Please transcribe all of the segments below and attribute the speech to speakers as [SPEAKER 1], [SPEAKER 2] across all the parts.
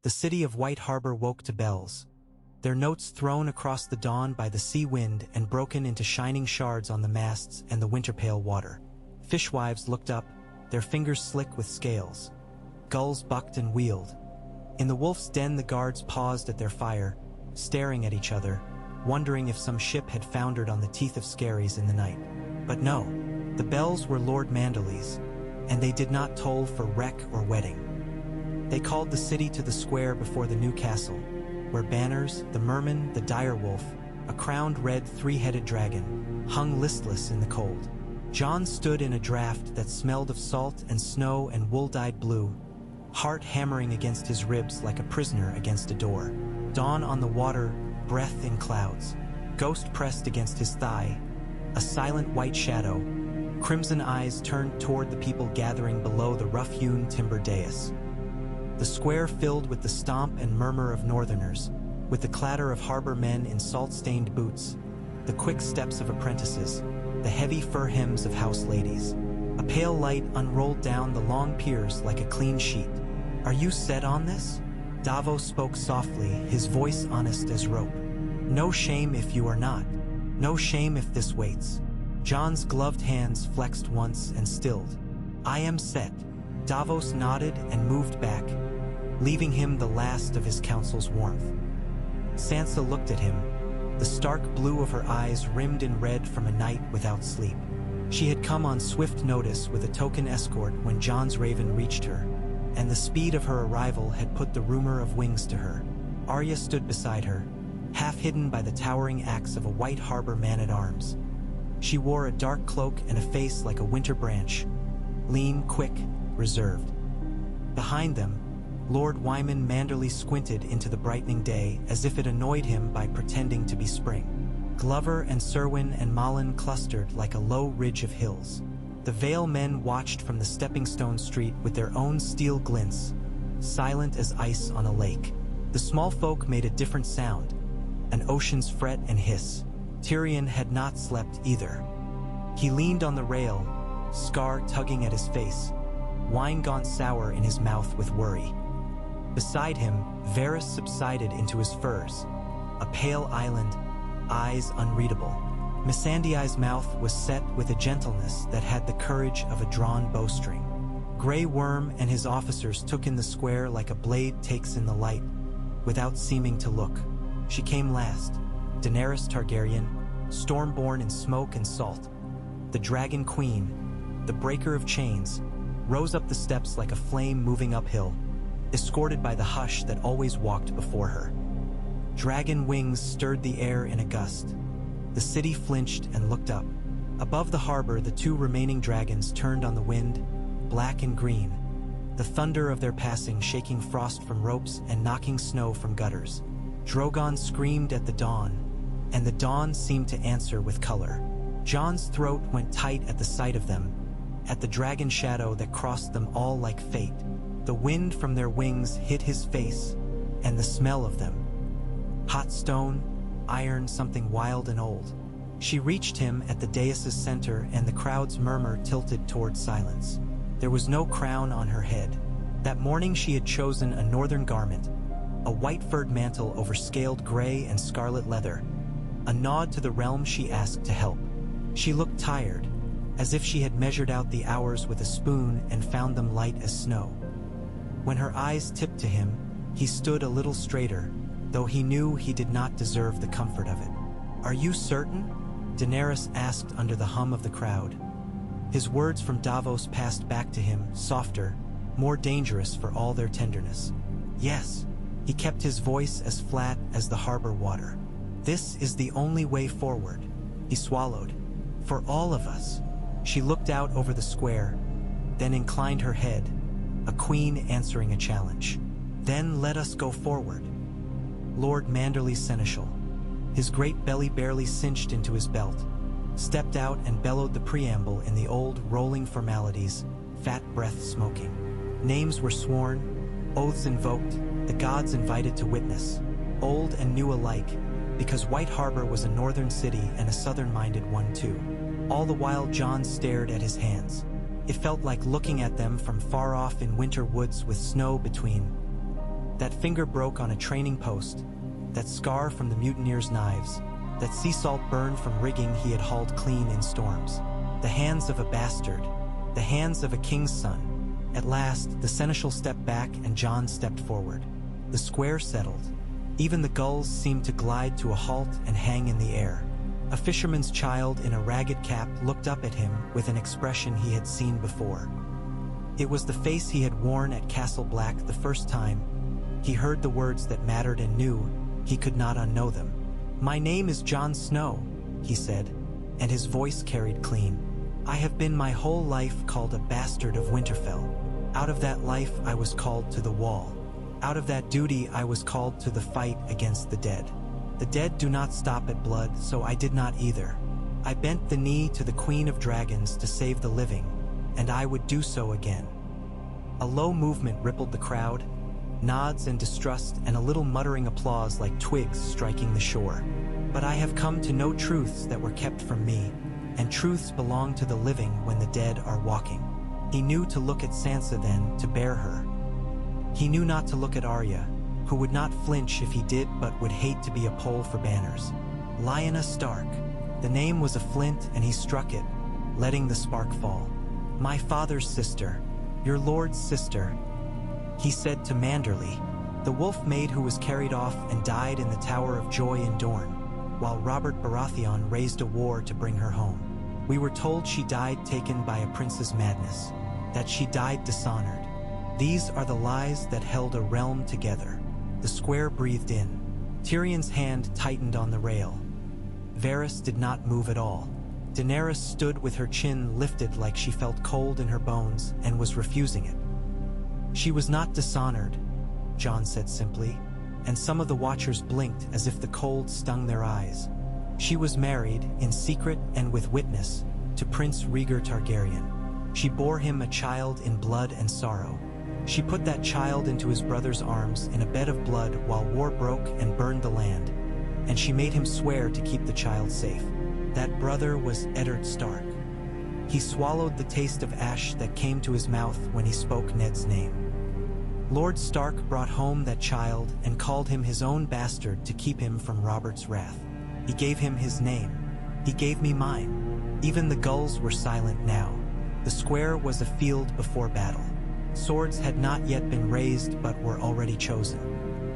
[SPEAKER 1] The city of White Harbor woke to bells, their notes thrown across the dawn by the sea wind and broken into shining shards on the masts and the winter-pale water. Fishwives looked up, their fingers slick with scales. Gulls bucked and wheeled. In the wolf's den, the guards paused at their fire, staring at each other, wondering if some ship had foundered on the teeth of skerries in the night. But no, the bells were Lord Manderly's, and they did not toll for wreck or wedding. They called the city to the square before the new castle, where banners, the merman, the direwolf, a crowned red three-headed dragon, hung listless in the cold. Jon stood in a draught that smelled of salt and snow and wool-dyed blue, heart hammering against his ribs like a prisoner against a door. Dawn on the water, breath in clouds. Ghost pressed against his thigh, a silent white shadow, crimson eyes turned toward the people gathering below the rough-hewn timber dais. The square filled with the stomp and murmur of northerners, with the clatter of harbor men in salt-stained boots, the quick steps of apprentices, the heavy fur hems of house ladies. A pale light unrolled down the long piers like a clean sheet. "Are you set on this?" Davos spoke softly, his voice honest as rope. "No shame if you are not. No shame if this waits." Jon's gloved hands flexed once and stilled. "I am set." Davos nodded and moved back, leaving him the last of his counsel's warmth. Sansa looked at him, the stark blue of her eyes rimmed in red from a night without sleep. She had come on swift notice with a token escort when Jon's raven reached her, and the speed of her arrival had put the rumor of wings to her. Arya stood beside her, half hidden by the towering axe of a White Harbor man-at-arms. She wore a dark cloak and a face like a winter branch, lean, quick, reserved. Behind them, Lord Wyman Manderly squinted into the brightening day as if it annoyed him by pretending to be spring. Glover and Serwyn and Malin clustered like a low ridge of hills. The Vale men watched from the stepping stone street with their own steel glints, silent as ice on a lake. The small folk made a different sound, an ocean's fret and hiss. Tyrion had not slept either. He leaned on the rail, scar tugging at his face, wine gone sour in his mouth with worry. Beside him, Varys subsided into his furs, a pale island, eyes unreadable. Missandei's mouth was set with a gentleness that had the courage of a drawn bowstring. Grey Worm and his officers took in the square like a blade takes in the light, without seeming to look. She came last, Daenerys Targaryen, storm-born in smoke and salt. The Dragon Queen, the breaker of chains, rose up the steps like a flame moving uphill, escorted by the hush that always walked before her. Dragon wings stirred the air in a gust. The city flinched and looked up. Above the harbor, the two remaining dragons turned on the wind, black and green, the thunder of their passing shaking frost from ropes and knocking snow from gutters. Drogon screamed at the dawn, and the dawn seemed to answer with color. Jon's throat went tight at the sight of them, at the dragon shadow that crossed them all like fate. The wind from their wings hit his face, and the smell of them. Hot stone, iron, something wild and old. She reached him at the dais' center, and the crowd's murmur tilted toward silence. There was no crown on her head. That morning she had chosen a northern garment, a white furred mantle over scaled gray and scarlet leather, a nod to the realm she asked to help. She looked tired, as if she had measured out the hours with a spoon and found them light as snow. When her eyes tipped to him, he stood a little straighter, though he knew he did not deserve the comfort of it. "Are you certain?" Daenerys asked under the hum of the crowd. His words from Davos passed back to him, softer, more dangerous for all their tenderness. "Yes." He kept his voice as flat as the harbor water. "This is the only way forward." He swallowed. "For all of us." She looked out over the square, then inclined her head, a queen answering a challenge. "Then let us go forward." Lord Manderly Seneschal, his great belly barely cinched into his belt, stepped out and bellowed the preamble in the old rolling formalities, fat breath smoking. Names were sworn, oaths invoked, the gods invited to witness, old and new alike, because White Harbor was a northern city and a southern-minded one too. All the while Jon stared at his hands. It felt like looking at them from far off in winter woods with snow between. That finger broke on a training post, that scar from the mutineers' knives, that sea salt burned from rigging he had hauled clean in storms. The hands of a bastard, the hands of a king's son. At last, the seneschal stepped back and Jon stepped forward. The square settled. Even the gulls seemed to glide to a halt and hang in the air. A fisherman's child in a ragged cap looked up at him with an expression he had seen before. It was the face he had worn at Castle Black the first time. He heard the words that mattered and knew he could not unknow them. "My name is Jon Snow," he said, and his voice carried clean. "I have been my whole life called a bastard of Winterfell. Out of that life I was called to the wall. Out of that duty I was called to the fight against the dead. The dead do not stop at blood, so I did not either. I bent the knee to the Queen of Dragons to save the living, and I would do so again." A low movement rippled the crowd, nods and distrust and a little muttering applause like twigs striking the shore. "But I have come to know truths that were kept from me, and truths belong to the living when the dead are walking." He knew to look at Sansa then, to bear her. He knew not to look at Arya, who would not flinch if he did but would hate to be a pole for banners. Lyanna Stark. The name was a flint and he struck it, letting the spark fall. "My father's sister, your lord's sister," he said to Manderly, the wolf maid who was carried off and died in the Tower of Joy in Dorne, while Robert Baratheon raised a war to bring her home. "We were told she died taken by a prince's madness, that she died dishonored. These are the lies that held a realm together." The square breathed in. Tyrion's hand tightened on the rail. Varys did not move at all. Daenerys stood with her chin lifted like she felt cold in her bones and was refusing it. "She was not dishonored," Jon said simply, and some of the watchers blinked as if the cold stung their eyes. "She was married, in secret and with witness, to Prince Rhaegar Targaryen. She bore him a child in blood and sorrow. She put that child into his brother's arms in a bed of blood while war broke and burned the land, and she made him swear to keep the child safe. That brother was Eddard Stark." He swallowed the taste of ash that came to his mouth when he spoke Ned's name. "Lord Stark brought home that child and called him his own bastard to keep him from Robert's wrath. He gave him his name. He gave me mine." Even the gulls were silent now. The square was a field before battle. Swords had not yet been raised but were already chosen.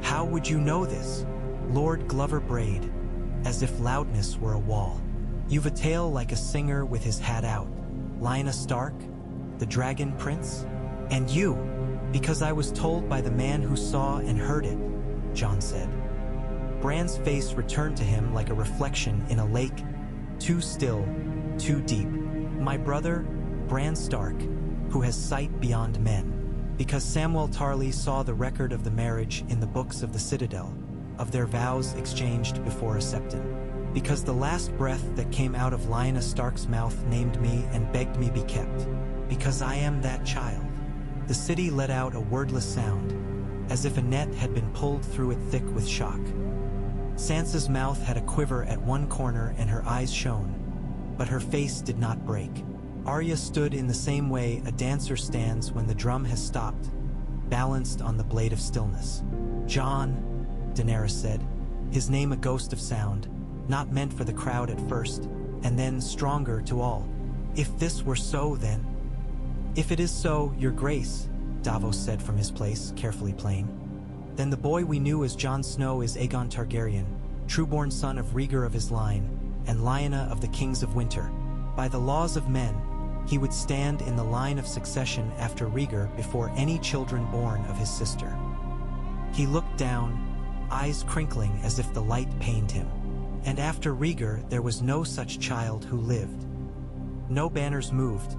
[SPEAKER 1] "How would you know this?" Lord Glover brayed, as if loudness were a wall. "You've a tale like a singer with his hat out. Lyanna Stark, the Dragon Prince? And you, because I was told by the man who saw and heard it," Jon said. Bran's face returned to him like a reflection in a lake, too still, too deep. "My brother, Bran Stark, who has sight beyond men, because Samwell Tarly saw the record of the marriage in the books of the Citadel, of their vows exchanged before a septon. Because the last breath that came out of Lyanna Stark's mouth named me and begged me be kept, because I am that child." The city let out a wordless sound, as if a net had been pulled through it thick with shock. Sansa's mouth had a quiver at one corner and her eyes shone, but her face did not break. Arya stood in the same way a dancer stands when the drum has stopped, balanced on the blade of stillness. "Jon," Daenerys said, his name a ghost of sound, not meant for the crowd at first, and then stronger to all. "If this were so, then—" "If it is so, your grace," Davos said from his place, carefully plain. "Then the boy we knew as Jon Snow is Aegon Targaryen, trueborn son of Rhaegar of his line, and Lyanna of the Kings of Winter. By the laws of men, he would stand in the line of succession after Rhaegar before any children born of his sister." He looked down, eyes crinkling as if the light pained him. "And after Rhaegar there was no such child who lived." No banners moved,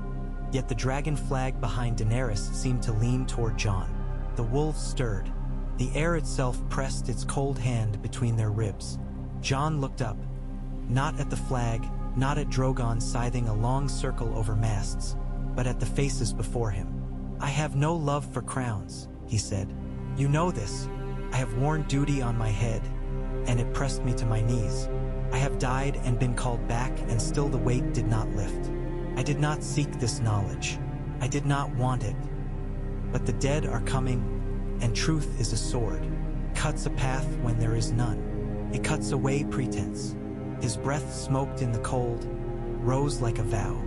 [SPEAKER 1] yet the dragon flag behind Daenerys seemed to lean toward Jon. The wolves stirred. The air itself pressed its cold hand between their ribs. Jon looked up, not at the flag, not at Drogon scything a long circle over masts, but at the faces before him. "I have no love for crowns," he said. "You know this. I have worn duty on my head, and it pressed me to my knees. I have died and been called back, and still the weight did not lift. I did not seek this knowledge. I did not want it. But the dead are coming, and truth is a sword. Cuts a path when there is none. It cuts away pretense. His breath smoked in the cold, rose like a vow.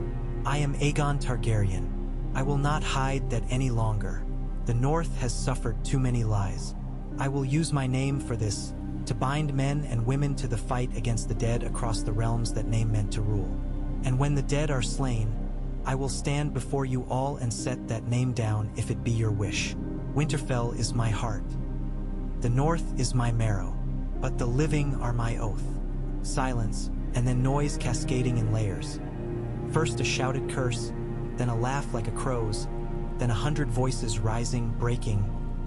[SPEAKER 1] I am Aegon Targaryen. I will not hide that any longer. The North has suffered too many lies. I will use my name for this, to bind men and women to the fight against the dead across the realms that name meant to rule. And when the dead are slain, I will stand before you all and set that name down if it be your wish. Winterfell is my heart. The North is my marrow, but the living are my oath. Silence, and then noise cascading in layers. First a shouted curse, then a laugh like a crow's, then 100 voices rising, breaking,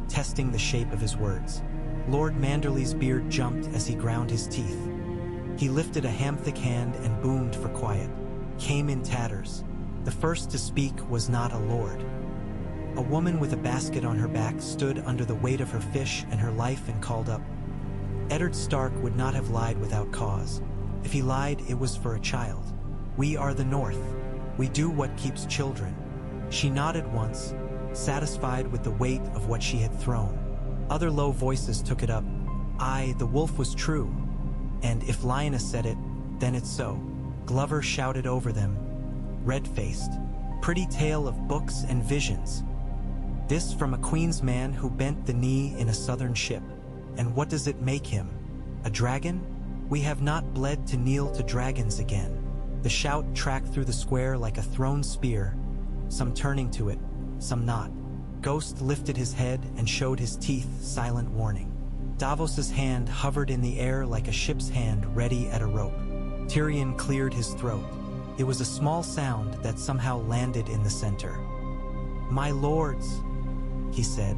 [SPEAKER 1] testing the shape of his words. Lord Manderly's beard jumped as he ground his teeth. He lifted a ham-thick hand and boomed for quiet. Came in tatters. The first to speak was not a lord. A woman with a basket on her back stood under the weight of her fish and her life and called up. Eddard Stark would not have lied without cause. If he lied, it was for a child. We are the North. We do what keeps children. She nodded once, satisfied with the weight of what she had thrown. Other low voices took it up. Aye, the wolf was true. And if Lioness said it, then it's so. Glover shouted over them, red-faced. Pretty tale of books and visions. This from a queen's man who bent the knee in a southern ship. And what does it make him? A dragon? We have not bled to kneel to dragons again. The shout tracked through the square like a thrown spear, some turning to it, some not. Ghost lifted his head and showed his teeth, silent warning. Davos's hand hovered in the air like a ship's hand ready at a rope. Tyrion cleared his throat. It was a small sound that somehow landed in the center. My lords, he said,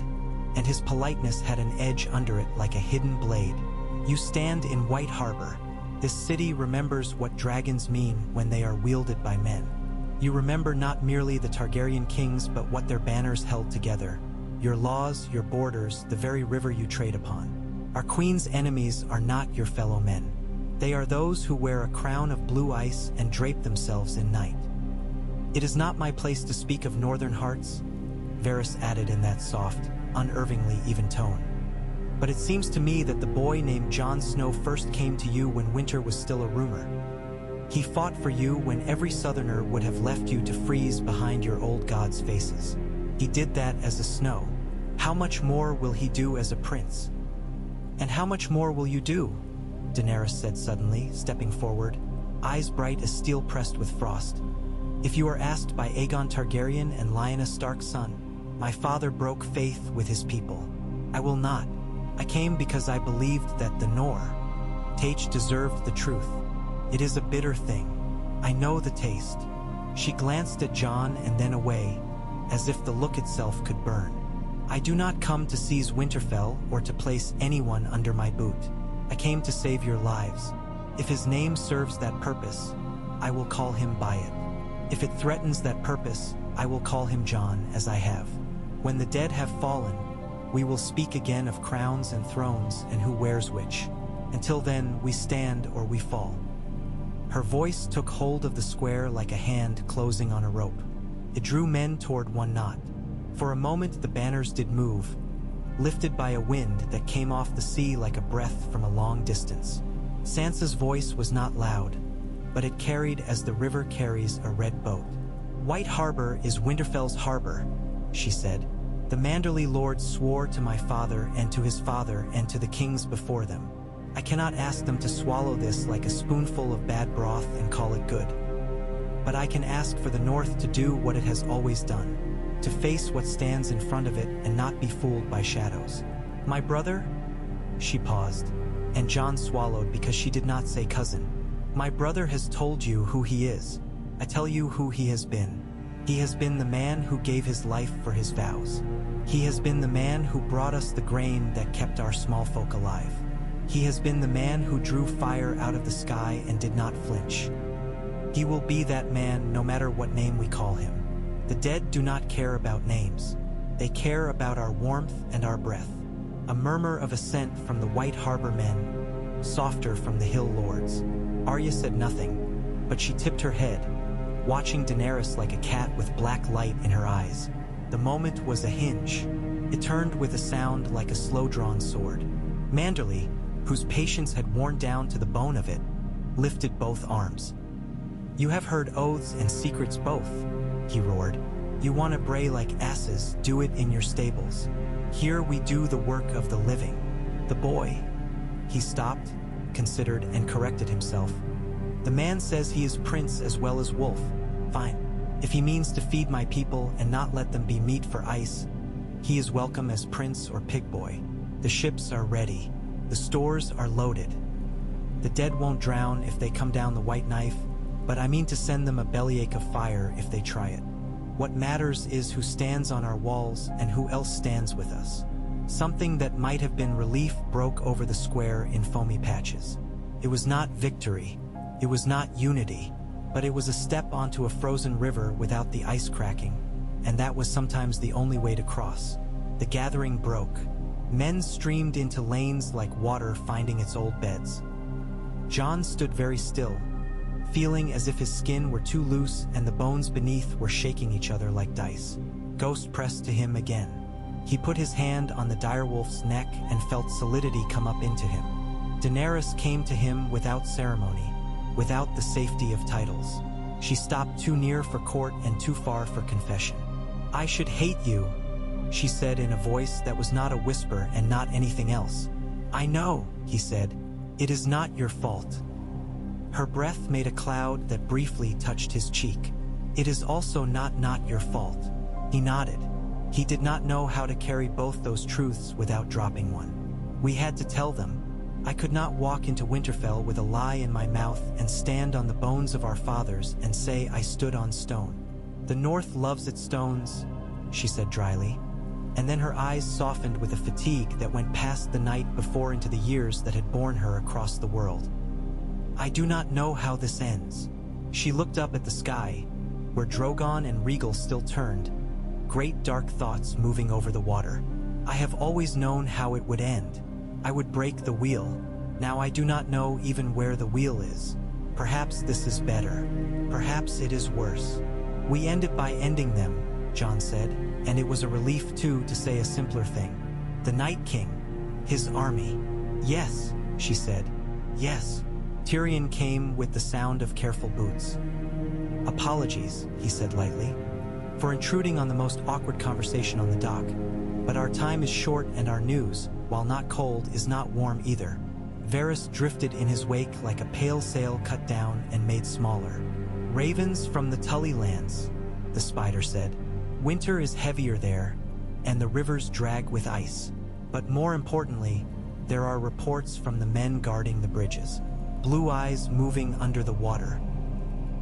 [SPEAKER 1] and his politeness had an edge under it like a hidden blade. You stand in White Harbor. This city remembers what dragons mean when they are wielded by men. You remember not merely the Targaryen kings, but what their banners held together. Your laws, your borders, the very river you trade upon. Our queen's enemies are not your fellow men. They are those who wear a crown of blue ice and drape themselves in night. It is not my place to speak of northern hearts, Varys added in that soft, unervingly even tone. But it seems to me that the boy named Jon Snow first came to you when winter was still a rumor. He fought for you when every southerner would have left you to freeze behind your old gods' faces. He did that as a Snow. How much more will he do as a prince? And how much more will you do? Daenerys said suddenly, stepping forward, eyes bright as steel pressed with frost. If you are asked by Aegon Targaryen and Lyanna Stark's son, my father broke faith with his people. I will not. I came because I believed that the Tage deserved the truth. It is a bitter thing. I know the taste. She glanced at Jon and then away, as if the look itself could burn. I do not come to seize Winterfell or to place anyone under my boot. I came to save your lives. If his name serves that purpose, I will call him by it. If it threatens that purpose, I will call him Jon, as I have. When the dead have fallen, we will speak again of crowns and thrones and who wears which. Until then, we stand or we fall. Her voice took hold of the square like a hand closing on a rope. It drew men toward one knot. For a moment the banners did move, lifted by a wind that came off the sea like a breath from a long distance. Sansa's voice was not loud, but it carried as the river carries a red boat. White Harbor is Winterfell's harbor, she said. The Manderly lords swore to my father and to his father and to the kings before them. I cannot ask them to swallow this like a spoonful of bad broth and call it good. But I can ask for the North to do what it has always done, to face what stands in front of it and not be fooled by shadows. My brother? She paused, and Jon swallowed because she did not say cousin. My brother has told you who he is. I tell you who he has been. He has been the man who gave his life for his vows. He has been the man who brought us the grain that kept our small folk alive. He has been the man who drew fire out of the sky and did not flinch. He will be that man no matter what name we call him. The dead do not care about names. They care about our warmth and our breath. A murmur of assent from the White Harbor men, softer from the Hill Lords. Arya said nothing, but she tipped her head, watching Daenerys like a cat with black light in her eyes. The moment was a hinge. It turned with a sound like a slow-drawn sword. Manderley, whose patience had worn down to the bone of it, lifted both arms. "You have heard oaths and secrets both," he roared. "You want to bray like asses, do it in your stables. Here we do the work of the living. The boy..." He stopped, considered, and corrected himself. "The man says he is prince as well as wolf. Fine. If he means to feed my people and not let them be meat for ice, he is welcome as prince or pig boy. The ships are ready. The stores are loaded. The dead won't drown if they come down the white knife, but I mean to send them a bellyache of fire if they try it. What matters is who stands on our walls and who else stands with us." Something that might have been relief broke over the square in foamy patches. It was not victory, it was not unity, but it was a step onto a frozen river without the ice cracking, and that was sometimes the only way to cross. The gathering broke. Men streamed into lanes like water finding its old beds. Jon stood very still, feeling as if his skin were too loose and the bones beneath were shaking each other like dice. Ghost pressed to him again. He put his hand on the direwolf's neck and felt solidity come up into him. Daenerys came to him without ceremony, without the safety of titles. She stopped too near for court and too far for confession. "I should hate you," she said in a voice that was not a whisper and not anything else. "I know," he said. "It is not your fault." Her breath made a cloud that briefly touched his cheek. "It is also not your fault." He nodded. He did not know how to carry both those truths without dropping one. "We had to tell them. I could not walk into Winterfell with a lie in my mouth and stand on the bones of our fathers and say I stood on stone. The North loves its stones," she said dryly, and then her eyes softened with a fatigue that went past the night before into the years that had borne her across the world. "I do not know how this ends." She looked up at the sky, where Drogon and Rhaegal still turned, great dark thoughts moving over the water. "I have always known how it would end. I would break the wheel. Now I do not know even where the wheel is. Perhaps this is better. Perhaps it is worse. We end it by ending them," Jon said, and it was a relief too to say a simpler thing. "The Night King, his army." "Yes," she said. "Yes." Tyrion came with the sound of careful boots. "Apologies," he said lightly, "for intruding on the most awkward conversation on the dock. But our time is short and our news, while not cold, is not warm either." Varys drifted in his wake like a pale sail cut down and made smaller. "Ravens from the Tully lands," the spider said. "Winter is heavier there, and the rivers drag with ice. But more importantly, there are reports from the men guarding the bridges. Blue eyes moving under the water.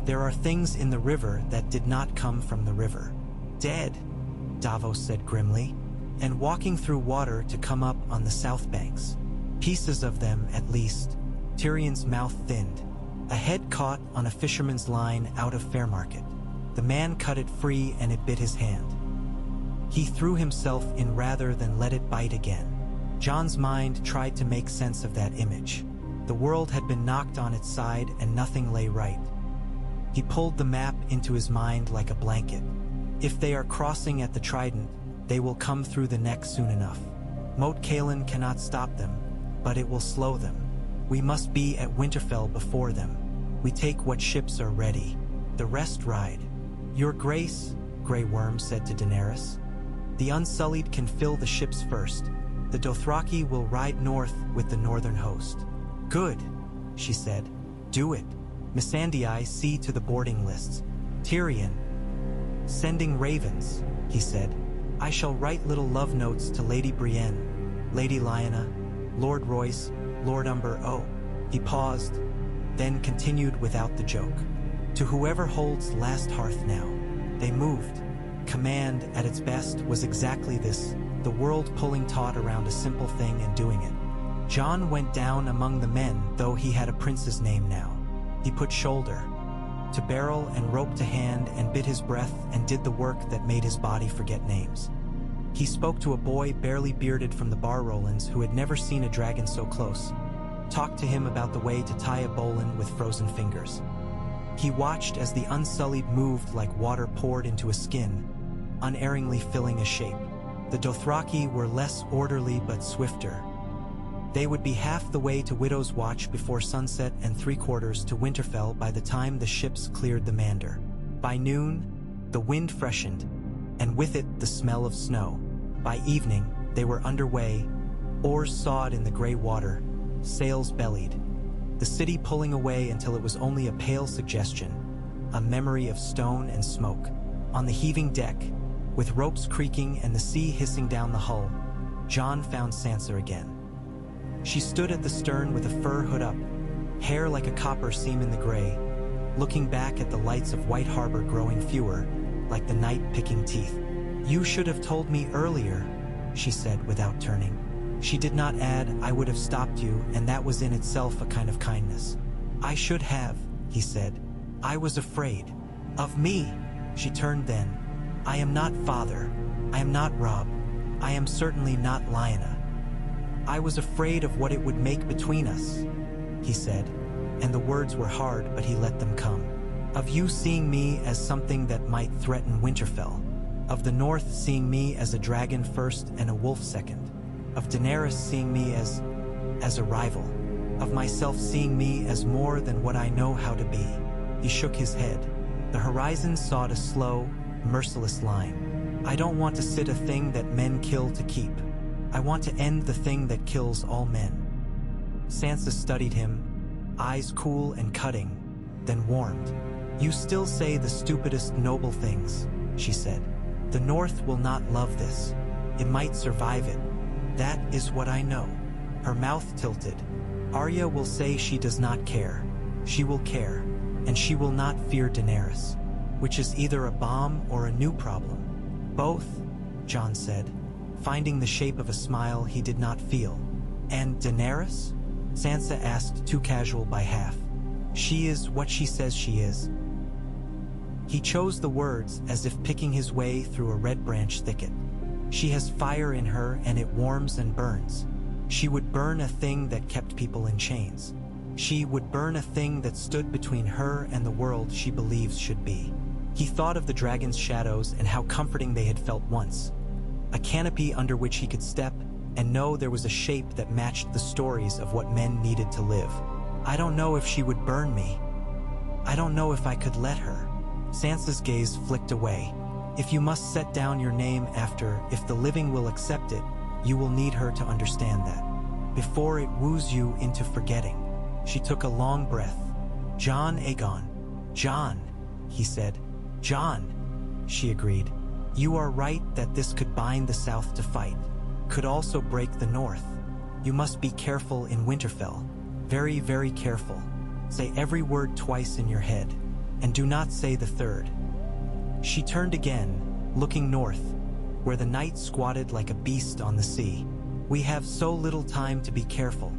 [SPEAKER 1] There are things in the river that did not come from the river. Dead," Davos said grimly, "and walking through water to come up on the south banks. Pieces of them, at least." Tyrion's mouth thinned. A head caught on a fisherman's line out of Fairmarket. The man cut it free and it bit his hand. He threw himself in rather than let it bite again. Jon's mind tried to make sense of that image. The world had been knocked on its side and nothing lay right. He pulled the map into his mind like a blanket. If they are crossing at the Trident, they will come through the neck soon enough. Moat Cailin cannot stop them, but it will slow them. We must be at Winterfell before them. We take what ships are ready. The rest ride. "Your Grace," Grey Worm said to Daenerys, "the Unsullied can fill the ships first. The Dothraki will ride north with the northern host." "Good," she said. "Do it. Missandei, see to the boarding lists. Tyrion." "Sending ravens," he said. "I shall write little love notes to Lady Brienne, Lady Lyanna, Lord Royce, Lord Umber." Oh, he paused, then continued without the joke. "To whoever holds last hearth now." They moved. Command at its best was exactly this, the world pulling taut around a simple thing and doing it. Jon went down among the men, though he had a prince's name now. He put shoulder to barrel and rope to hand and bit his breath and did the work that made his body forget names. He spoke to a boy barely bearded from the Bar Rollins who had never seen a dragon so close, talked to him about the way to tie a bowline with frozen fingers. He watched as the Unsullied moved like water poured into a skin, unerringly filling a shape. The Dothraki were less orderly but swifter. They would be half the way to Widow's Watch before sunset and 3/4 to Winterfell by the time the ships cleared the Mander. By noon, the wind freshened, and with it the smell of snow. By evening, they were underway, oars sawed in the gray water, sails bellied. The city pulling away until it was only a pale suggestion, a memory of stone and smoke. On the heaving deck, with ropes creaking and the sea hissing down the hull, Jon found Sansa again. She stood at the stern with a fur hood up, hair like a copper seam in the gray, looking back at the lights of White Harbor growing fewer, like the night picking teeth. "You should have told me earlier," she said without turning. She did not add, "I would have stopped you," and that was in itself a kind of kindness. "I should have," he said. "I was afraid." "Of me?" She turned then. "I am not father. I am not Robb. I am certainly not Lyanna. I was afraid of what it would make between us," he said, and the words were hard, but he let them come. "Of you seeing me as something that might threaten Winterfell. Of the North seeing me as a dragon first and a wolf second. Of Daenerys seeing me as a rival. Of myself seeing me as more than what I know how to be." He shook his head. The horizon sawed a slow, merciless line. "I don't want to sit a thing that men kill to keep. I want to end the thing that kills all men." Sansa studied him, eyes cool and cutting, then warmed. "You still say the stupidest noble things," she said. "The North will not love this. It might survive it. That is what I know." Her mouth tilted. "Arya will say she does not care. She will care, and she will not fear Daenerys, which is either a bomb or a new problem." "Both," Jon said, finding the shape of a smile he did not feel. "And Daenerys?" Sansa asked, too casual by half. "She is what she says she is." He chose the words as if picking his way through a red branch thicket. "She has fire in her and it warms and burns. She would burn a thing that kept people in chains. She would burn a thing that stood between her and the world she believes should be." He thought of the dragon's shadows and how comforting they had felt once. A canopy under which he could step and know there was a shape that matched the stories of what men needed to live. "I don't know if she would burn me. I don't know if I could let her." Sansa's gaze flicked away. "If you must set down your name after, if the living will accept it, you will need her to understand that. Before it woos you into forgetting." She took a long breath. "Jon Aegon." "Jon," he said. "Jon," she agreed. "You are right that this could bind the South to fight. Could also break the North. You must be careful in Winterfell. Very, very careful. Say every word twice in your head. And do not say the third." She turned again, looking north, where the night squatted like a beast on the sea. "We have so little time to be careful."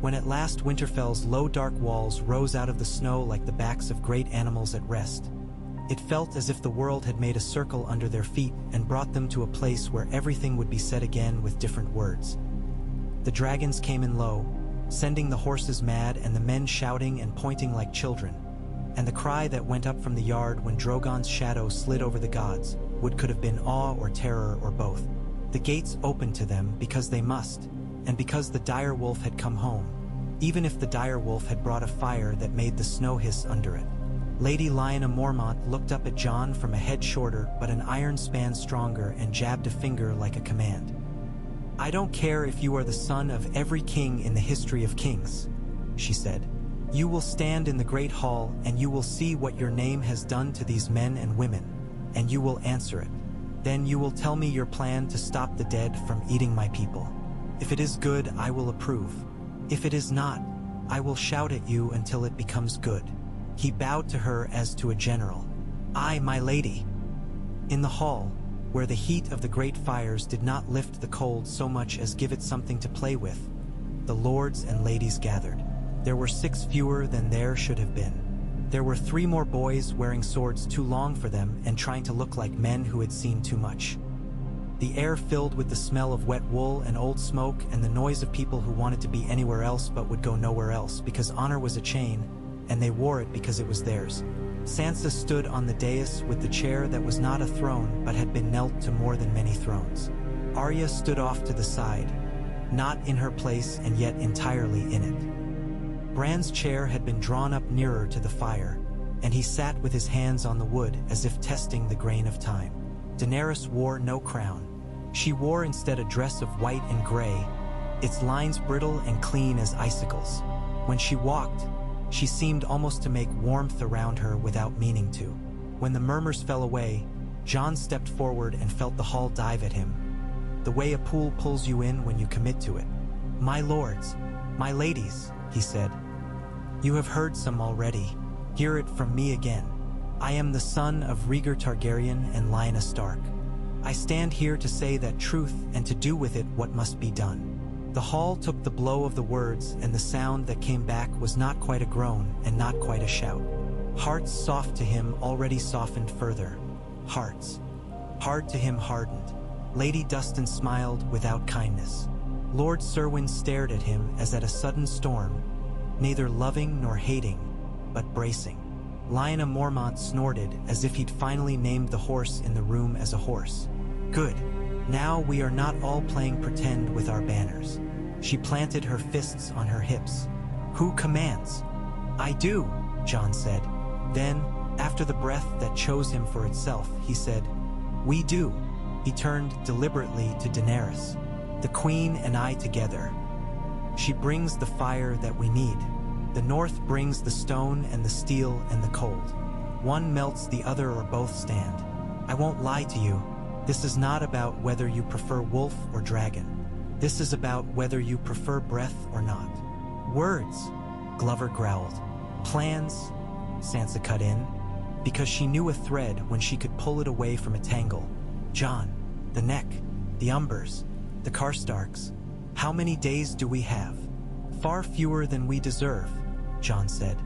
[SPEAKER 1] When at last Winterfell's low dark walls rose out of the snow like the backs of great animals at rest, it felt as if the world had made a circle under their feet and brought them to a place where everything would be said again with different words. The dragons came in low, sending the horses mad and the men shouting and pointing like children. And the cry that went up from the yard when Drogon's shadow slid over the gods could have been awe or terror or both. The gates opened to them because they must, and because the dire wolf had come home, even if the dire wolf had brought a fire that made the snow hiss under it. Lady Lyanna Mormont looked up at Jon from a head shorter but an iron span stronger and jabbed a finger like a command. "I don't care if you are the son of every king in the history of kings," she said. "You will stand in the great hall and you will see what your name has done to these men and women, and you will answer it. Then you will tell me your plan to stop the dead from eating my people. If it is good, I will approve. If it is not, I will shout at you until it becomes good." He bowed to her as to a general. "Aye, my lady." In the hall, where the heat of the great fires did not lift the cold so much as give it something to play with, the lords and ladies gathered. There were 6 fewer than there should have been. There were 3 more boys wearing swords too long for them and trying to look like men who had seen too much. The air filled with the smell of wet wool and old smoke and the noise of people who wanted to be anywhere else but would go nowhere else because honor was a chain, and they wore it because it was theirs. Sansa stood on the dais with the chair that was not a throne but had been knelt to more than many thrones. Arya stood off to the side, not in her place and yet entirely in it. Bran's chair had been drawn up nearer to the fire, and he sat with his hands on the wood as if testing the grain of time. Daenerys wore no crown. She wore instead a dress of white and gray, its lines brittle and clean as icicles. When she walked, she seemed almost to make warmth around her without meaning to. When the murmurs fell away, Jon stepped forward and felt the hall dive at him, the way a pool pulls you in when you commit to it. "My lords, my ladies," he said. "You have heard some already. Hear it from me again. I am the son of Rhaegar Targaryen and Lyanna Stark. I stand here to say that truth and to do with it what must be done." The hall took the blow of the words, and the sound that came back was not quite a groan and not quite a shout. Hearts soft to him already softened further. Hearts hard to him hardened. Lady Dustin smiled without kindness. Lord Serwyn stared at him as at a sudden storm, neither loving nor hating, but bracing. Lyanna Mormont snorted as if he'd finally named the horse in the room as a horse. "Good. Now we are not all playing pretend with our banners." She planted her fists on her hips. "Who commands?" "I do," Jon said. Then, after the breath that chose him for itself, he said, "We do." He turned deliberately to Daenerys. "The Queen and I together. She brings the fire that we need. The North brings the stone and the steel and the cold. One melts, the other or both stand. I won't lie to you. This is not about whether you prefer wolf or dragon. This is about whether you prefer breath or not." "Words," Glover growled. "Plans," Sansa cut in, because she knew a thread when she could pull it away from a tangle. "Jon, the neck, the Umbers, the Karstarks. How many days do we have?" "Far fewer than we deserve," Jon said.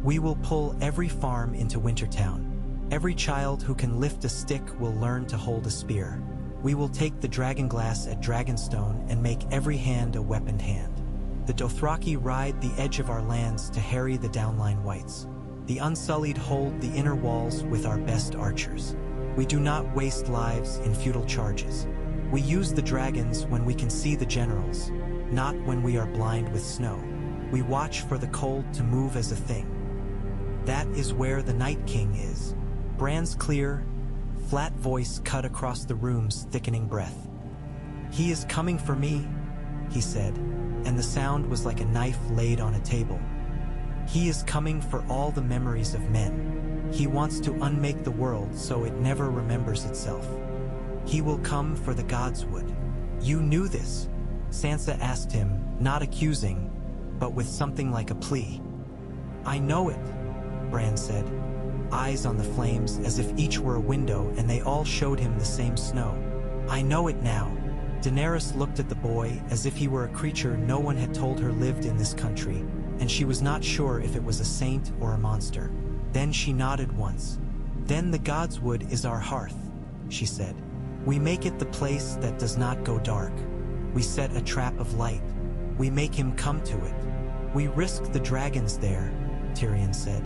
[SPEAKER 1] "We will pull every farm into Wintertown. Every child who can lift a stick will learn to hold a spear. We will take the dragonglass at Dragonstone and make every hand a weaponed hand. The Dothraki ride the edge of our lands to harry the downline whites. The Unsullied hold the inner walls with our best archers. We do not waste lives in futile charges. We use the dragons when we can see the generals, not when we are blind with snow. We watch for the cold to move as a thing. That is where the Night King is." Bran's clear, flat voice cut across the room's thickening breath. "He is coming for me," he said, and the sound was like a knife laid on a table. "He is coming for all the memories of men. He wants to unmake the world so it never remembers itself. He will come for the gods would." "You knew this?" Sansa asked him, not accusing, but with something like a plea. "I know it," Bran said, eyes on the flames as if each were a window and they all showed him the same snow. "I know it now." Daenerys looked at the boy as if he were a creature no one had told her lived in this country, and she was not sure if it was a saint or a monster. Then she nodded once. "Then the godswood is our hearth," she said. "We make it the place that does not go dark. We set a trap of light. We make him come to it. We risk the dragons there," Tyrion said.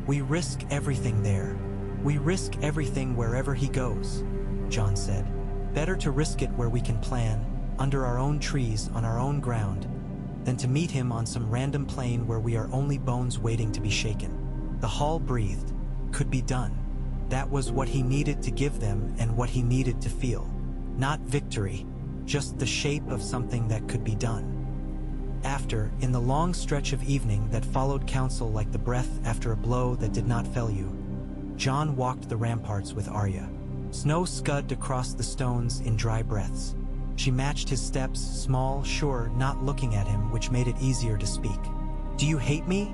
[SPEAKER 1] "We risk everything there. We risk everything wherever he goes," Jon said. "Better to risk it where we can plan, under our own trees on our own ground, than to meet him on some random plain where we are only bones waiting to be shaken." The hall breathed. Could be done. That was what he needed to give them and what he needed to feel. Not victory, just the shape of something that could be done. After, in the long stretch of evening that followed council like the breath after a blow that did not fell you, Jon walked the ramparts with Arya. Snow scudded across the stones in dry breaths. She matched his steps, small, sure, not looking at him, which made it easier to speak. "Do you hate me?"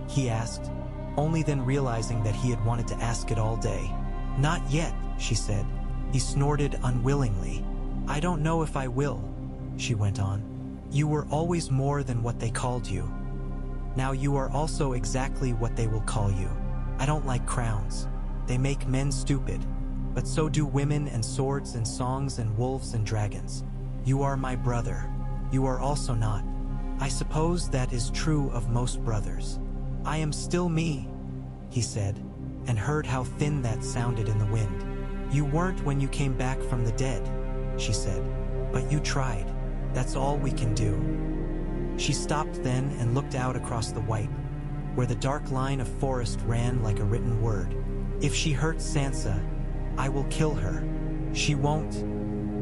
[SPEAKER 1] he asked, only then realizing that he had wanted to ask it all day. "Not yet," she said. He snorted unwillingly. "I don't know if I will," she went on. "You were always more than what they called you. Now you are also exactly what they will call you. I don't like crowns. They make men stupid, but so do women and swords and songs and wolves and dragons. You are my brother. You are also not. I suppose that is true of most brothers. I am still me," he said, and heard how thin that sounded in the wind. "You weren't when you came back from the dead. she said. "But you tried. That's all we can do." She stopped then and looked out across the white, where the dark line of forest ran like a written word. "If she hurts Sansa, I will kill her." "She won't,"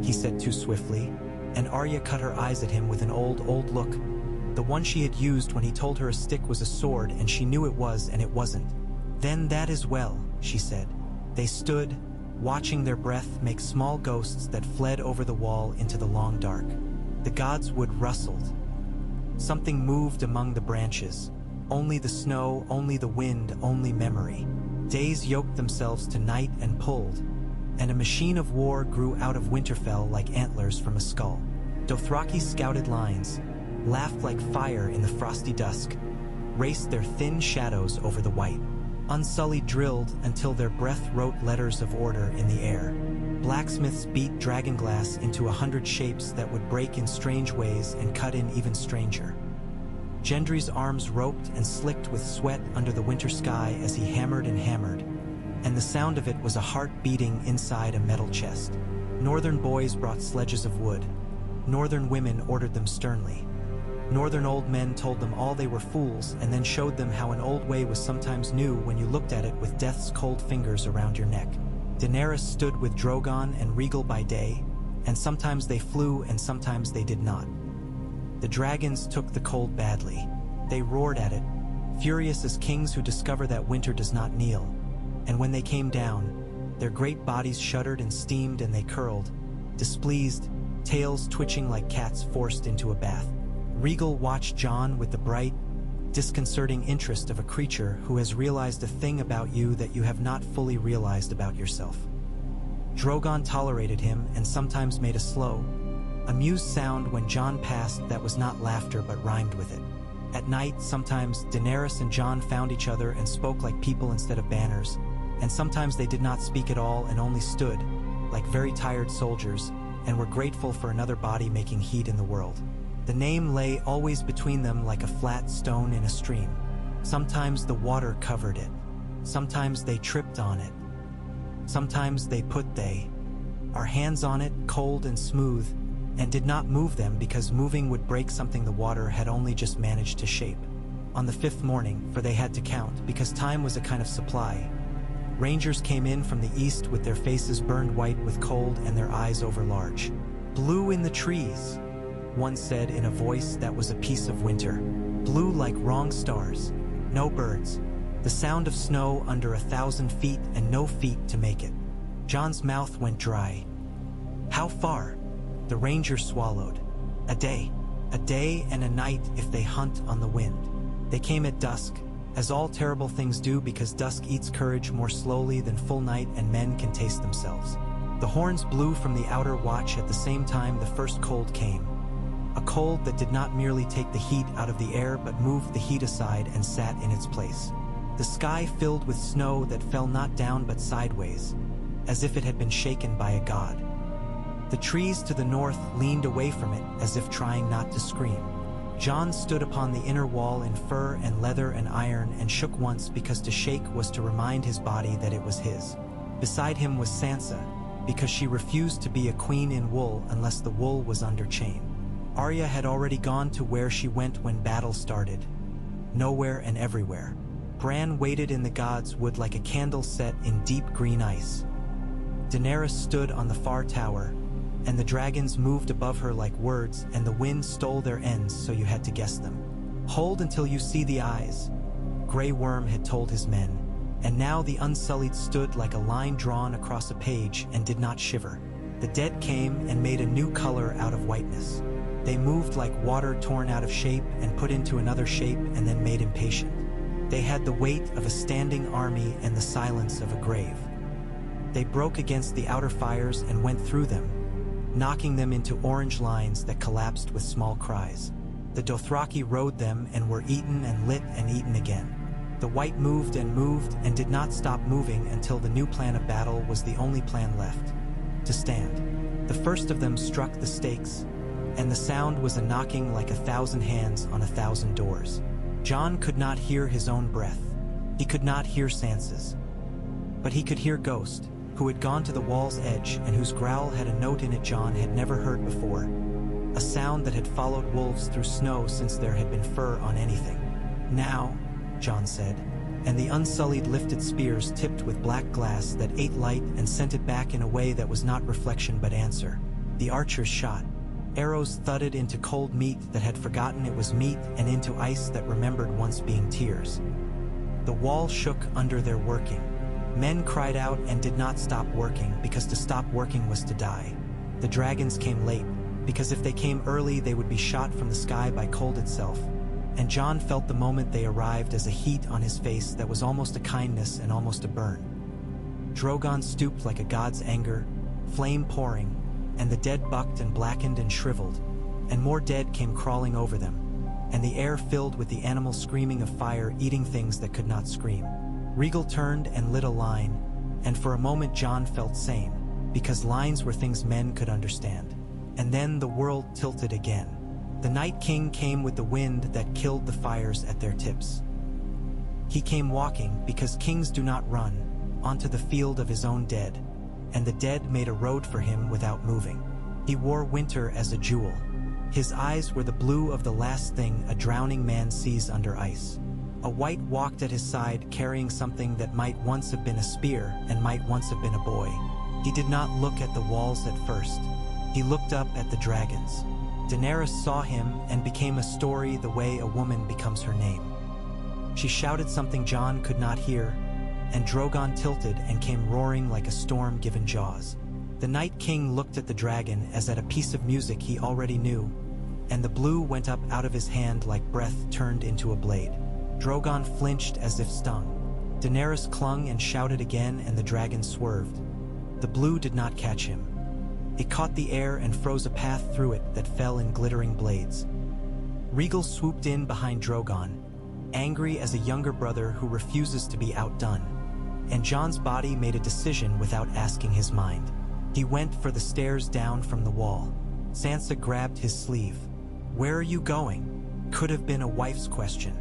[SPEAKER 1] he said too swiftly, and Arya cut her eyes at him with an old look, the one she had used when he told her a stick was a sword and she knew it was and it wasn't. "Then that is well," she said. They stood, watching their breath make small ghosts that fled over the wall into the long dark. The god's wood rustled. Something moved among the branches. Only the snow, only the wind, only memory. Days yoked themselves to night and pulled, and a machine of war grew out of Winterfell like antlers from a skull. Dothraki's scouted lines, laughed like fire in the frosty dusk, raced their thin shadows over the white. Unsullied drilled until their breath wrote letters of order in the air. Blacksmiths beat dragonglass into 100 shapes that would break in strange ways and cut in even stranger. Gendry's arms roped and slicked with sweat under the winter sky as he hammered and hammered, and the sound of it was a heart beating inside a metal chest. Northern boys brought sledges of wood. Northern women ordered them sternly. Northern old men told them all they were fools and then showed them how an old way was sometimes new when you looked at it with death's cold fingers around your neck. Daenerys stood with Drogon and Rhaegal by day, and sometimes they flew and sometimes they did not. The dragons took the cold badly. They roared at it, furious as kings who discover that winter does not kneel. And when they came down, their great bodies shuddered and steamed and they curled, displeased, tails twitching like cats forced into a bath. Rhaegal watched Jon with the bright, disconcerting interest of a creature who has realized a thing about you that you have not fully realized about yourself. Drogon tolerated him and sometimes made a slow, amused sound when Jon passed that was not laughter but rhymed with it. At night, sometimes Daenerys and Jon found each other and spoke like people instead of banners, and sometimes they did not speak at all and only stood, like very tired soldiers, and were grateful for another body making heat in the world. The name lay always between them like a flat stone in a stream. Sometimes the water covered it. Sometimes they tripped on it. Sometimes they put our hands on it, cold and smooth, and did not move them because moving would break something the water had only just managed to shape. On the 5th morning, for they had to count because time was a kind of supply, rangers came in from the east with their faces burned white with cold and their eyes overlarge. "Blue in the trees," one said in a voice that was a piece of winter. "Blue like wrong stars. No birds. The sound of snow under 1,000 feet and no feet to make it." Jon's mouth went dry. "How far?" The ranger swallowed. A day and a night if they hunt on the wind." They came at dusk, as all terrible things do because dusk eats courage more slowly than full night and men can taste themselves. The horns blew from the outer watch at the same time the first cold came. A cold that did not merely take the heat out of the air but moved the heat aside and sat in its place. The sky filled with snow that fell not down but sideways, as if it had been shaken by a god. The trees to the north leaned away from it as if trying not to scream. Jon stood upon the inner wall in fur and leather and iron and shook once because to shake was to remind his body that it was his. Beside him was Sansa, because she refused to be a queen in wool unless the wool was under chain. Arya had already gone to where she went when battle started. Nowhere and everywhere. Bran waited in the god's wood like a candle set in deep green ice. Daenerys stood on the far tower, and the dragons moved above her like words, and the wind stole their ends so you had to guess them. "Hold until you see the eyes," Grey Worm had told his men, and now the Unsullied stood like a line drawn across a page and did not shiver. The dead came and made a new color out of whiteness. They moved like water torn out of shape and put into another shape and then made impatient. They had the weight of a standing army and the silence of a grave. They broke against the outer fires and went through them, knocking them into orange lines that collapsed with small cries. The Dothraki rode them and were eaten and lit and eaten again. The white moved and did not stop moving until the new plan of battle was the only plan left: to stand. The first of them struck the stakes, and the sound was a knocking like 1,000 hands on 1,000 doors. Jon could not hear his own breath. He could not hear Sansa's. But he could hear Ghost, who had gone to the wall's edge and whose growl had a note in it Jon had never heard before. A sound that had followed wolves through snow since there had been fur on anything. "Now," Jon said, and the unsullied lifted spears tipped with black glass that ate light and sent it back in a way that was not reflection but answer. The archers shot. Arrows thudded into cold meat that had forgotten it was meat and into ice that remembered once being tears. The wall shook under their working. Men cried out and did not stop working because to stop working was to die. The dragons came late, because if they came early they would be shot from the sky by cold itself. And Jon felt the moment they arrived as a heat on his face that was almost a kindness and almost a burn. Drogon stooped like a god's anger, flame pouring, and the dead bucked and blackened and shriveled, and more dead came crawling over them, and the air filled with the animal screaming of fire eating things that could not scream. Rhaegal turned and lit a line, and for a moment Jon felt sane, because lines were things men could understand. And then the world tilted again. The Night King came with the wind that killed the fires at their tips. He came walking, because kings do not run, onto the field of his own dead, and the dead made a road for him without moving. He wore winter as a jewel. His eyes were the blue of the last thing a drowning man sees under ice. A white walked at his side carrying something that might once have been a spear and might once have been a boy. He did not look at the walls at first. He looked up at the dragons. Daenerys saw him and became a story the way a woman becomes her name. She shouted something Jon could not hear, and Drogon tilted and came roaring like a storm given jaws. The Night King looked at the dragon as at a piece of music he already knew, and the blue went up out of his hand like breath turned into a blade. Drogon flinched as if stung. Daenerys clung and shouted again, and the dragon swerved. The blue did not catch him. It caught the air and froze a path through it that fell in glittering blades. Rhaegal swooped in behind Drogon, angry as a younger brother who refuses to be outdone. And Jon's body made a decision without asking his mind. He went for the stairs down from the wall. Sansa grabbed his sleeve. "Where are you going?" Could have been a wife's question.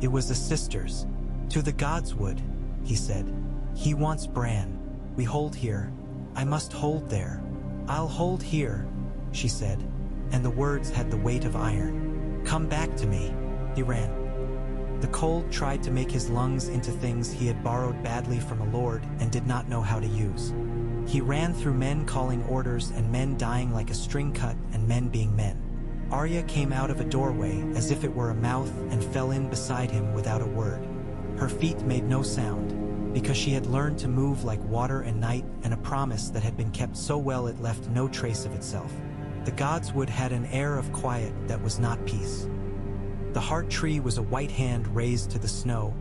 [SPEAKER 1] It was a sister's. "To the Godswood," he said. "He wants Bran. We hold here. I must hold there." "I'll hold here," she said, and the words had the weight of iron. "Come back to me." He ran. The cold tried to make his lungs into things he had borrowed badly from a lord and did not know how to use. He ran through men calling orders and men dying like a string cut and men being men. Arya came out of a doorway as if it were a mouth and fell in beside him without a word. Her feet made no sound, because she had learned to move like water and night, and a promise that had been kept so well it left no trace of itself. The Godswood had an air of quiet that was not peace. The heart tree was a white hand raised to the snow,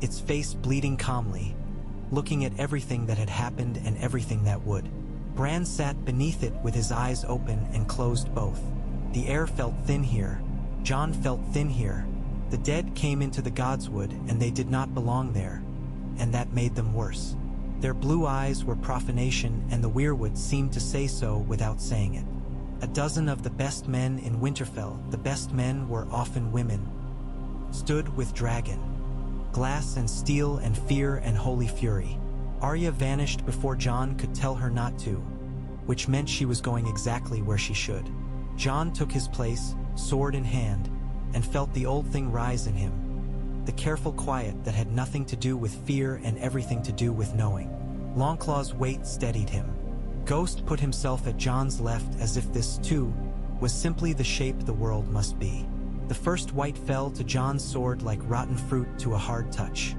[SPEAKER 1] its face bleeding calmly, looking at everything that had happened and everything that would. Bran sat beneath it with his eyes open and closed both. The air felt thin here. Jon felt thin here. The dead came into the Godswood and they did not belong there, and that made them worse. Their blue eyes were profanation, and the weirwood seemed to say so without saying it. A dozen of the best men in Winterfell, the best men were often women, stood with dragon, glass and steel and fear and holy fury. Arya vanished before Jon could tell her not to, which meant she was going exactly where she should. Jon took his place, sword in hand, and felt the old thing rise in him, the careful quiet that had nothing to do with fear and everything to do with knowing. Longclaw's weight steadied him. Ghost put himself at Jon's left as if this, too, was simply the shape the world must be. The first white fell to Jon's sword like rotten fruit to a hard touch.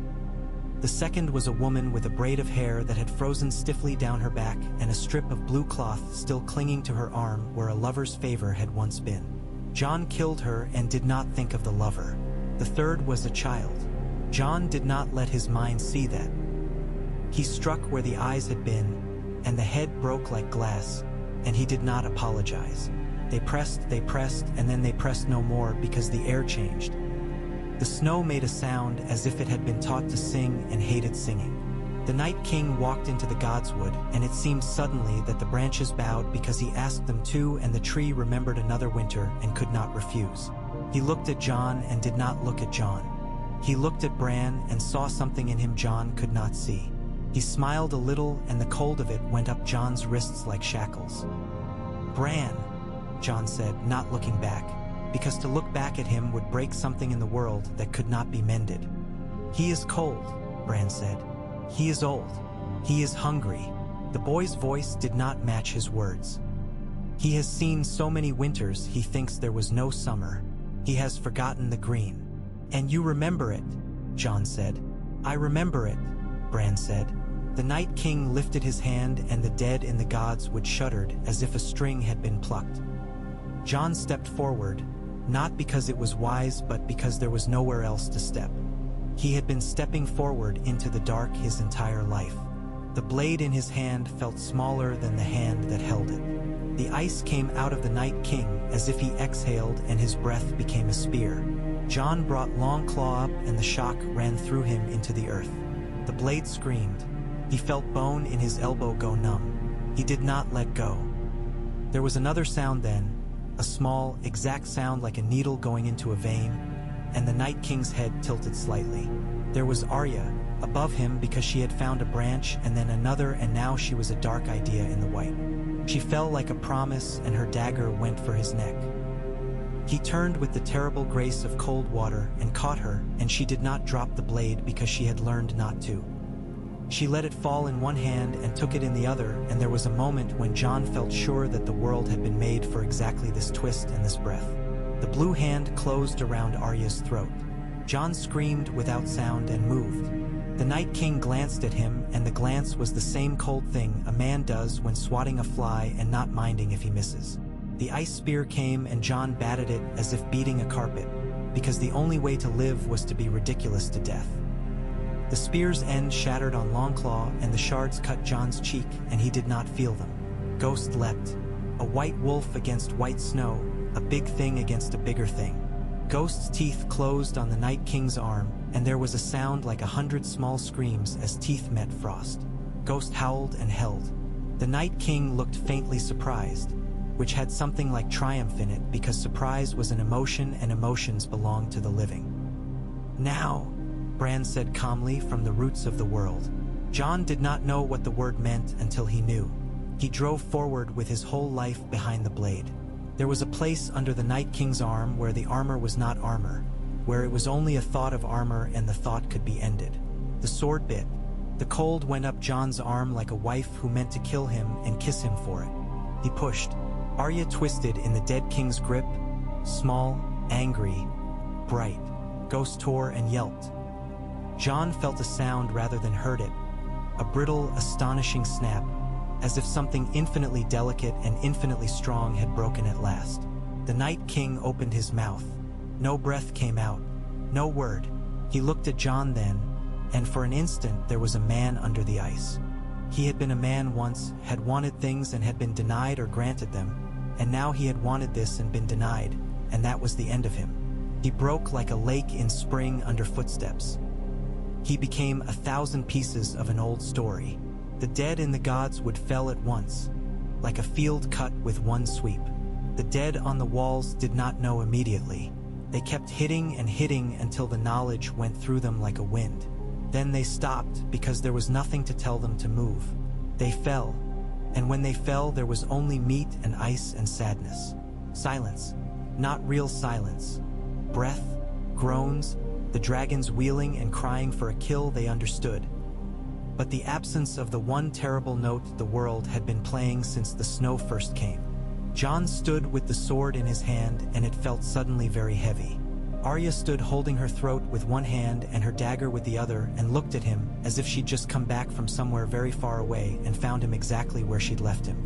[SPEAKER 1] The second was a woman with a braid of hair that had frozen stiffly down her back and a strip of blue cloth still clinging to her arm where a lover's favor had once been. Jon killed her and did not think of the lover. The third was a child. Jon did not let his mind see that. He struck where the eyes had been, and the head broke like glass, and he did not apologize. They pressed, and then they pressed no more because the air changed. The snow made a sound as if it had been taught to sing and hated singing. The Night King walked into the Godswood, and it seemed suddenly that the branches bowed because he asked them to, and the tree remembered another winter and could not refuse. He looked at Jon and did not look at Jon. He looked at Bran and saw something in him Jon could not see. He smiled a little, and the cold of it went up Jon's wrists like shackles. "Bran," Jon said, not looking back, because to look back at him would break something in the world that could not be mended. "He is cold," Bran said. "He is old. He is hungry." The boy's voice did not match his words. "He has seen so many winters he thinks there was no summer. He has forgotten the green." "And you remember it," Jon said. "I remember it," Bran said. The Night King lifted his hand, and the dead in the gods would shuddered as if a string had been plucked. Jon stepped forward, not because it was wise but because there was nowhere else to step. He had been stepping forward into the dark his entire life. The blade in his hand felt smaller than the hand that held it. The ice came out of the Night King as if he exhaled, and his breath became a spear. Jon brought Longclaw up, and the shock ran through him into the earth. The blade screamed. He felt bone in his elbow go numb. He did not let go. There was another sound then, a small, exact sound like a needle going into a vein, and the Night King's head tilted slightly. There was Arya, above him because she had found a branch, and then another, and now she was a dark idea in the white. She fell like a promise, and her dagger went for his neck. He turned with the terrible grace of cold water and caught her, and she did not drop the blade because she had learned not to. She let it fall in one hand and took it in the other, and there was a moment when Jon felt sure that the world had been made for exactly this twist and this breath. The blue hand closed around Arya's throat. Jon screamed without sound and moved. The Night King glanced at him, and the glance was the same cold thing a man does when swatting a fly and not minding if he misses. The ice spear came, and Jon batted it as if beating a carpet, because the only way to live was to be ridiculous to death. The spear's end shattered on Longclaw, and the shards cut Jon's cheek, and he did not feel them. Ghost leapt. A white wolf against white snow, a big thing against a bigger thing. Ghost's teeth closed on the Night King's arm, and there was a sound like 100 small screams as teeth met frost. Ghost howled and held. The Night King looked faintly surprised, which had something like triumph in it because surprise was an emotion and emotions belonged to the living. "Now," Bran said calmly from the roots of the world. Jon did not know what the word meant until he knew. He drove forward with his whole life behind the blade. There was a place under the Night King's arm where the armor was not armor, where it was only a thought of armor and the thought could be ended. The sword bit. The cold went up Jon's arm like a wife who meant to kill him and kiss him for it. He pushed. Arya twisted in the dead king's grip, small, angry, bright. Ghost tore and yelped. Jon felt a sound rather than heard it, a brittle, astonishing snap, as if something infinitely delicate and infinitely strong had broken at last. The Night King opened his mouth. No breath came out, no word. He looked at Jon then, and for an instant there was a man under the ice. He had been a man once, had wanted things and had been denied or granted them, and now he had wanted this and been denied, and that was the end of him. He broke like a lake in spring under footsteps. He became 1,000 pieces of an old story. The dead in the gods would fell at once, like a field cut with one sweep. The dead on the walls did not know immediately. They kept hitting and hitting until the knowledge went through them like a wind. Then they stopped because there was nothing to tell them to move. They fell, and when they fell there was only meat and ice and sadness. Silence, not real silence. Breath, groans, the dragons wheeling and crying for a kill they understood. But the absence of the one terrible note the world had been playing since the snow first came. Jon stood with the sword in his hand, and it felt suddenly very heavy. Arya stood holding her throat with one hand and her dagger with the other, and looked at him as if she'd just come back from somewhere very far away and found him exactly where she'd left him.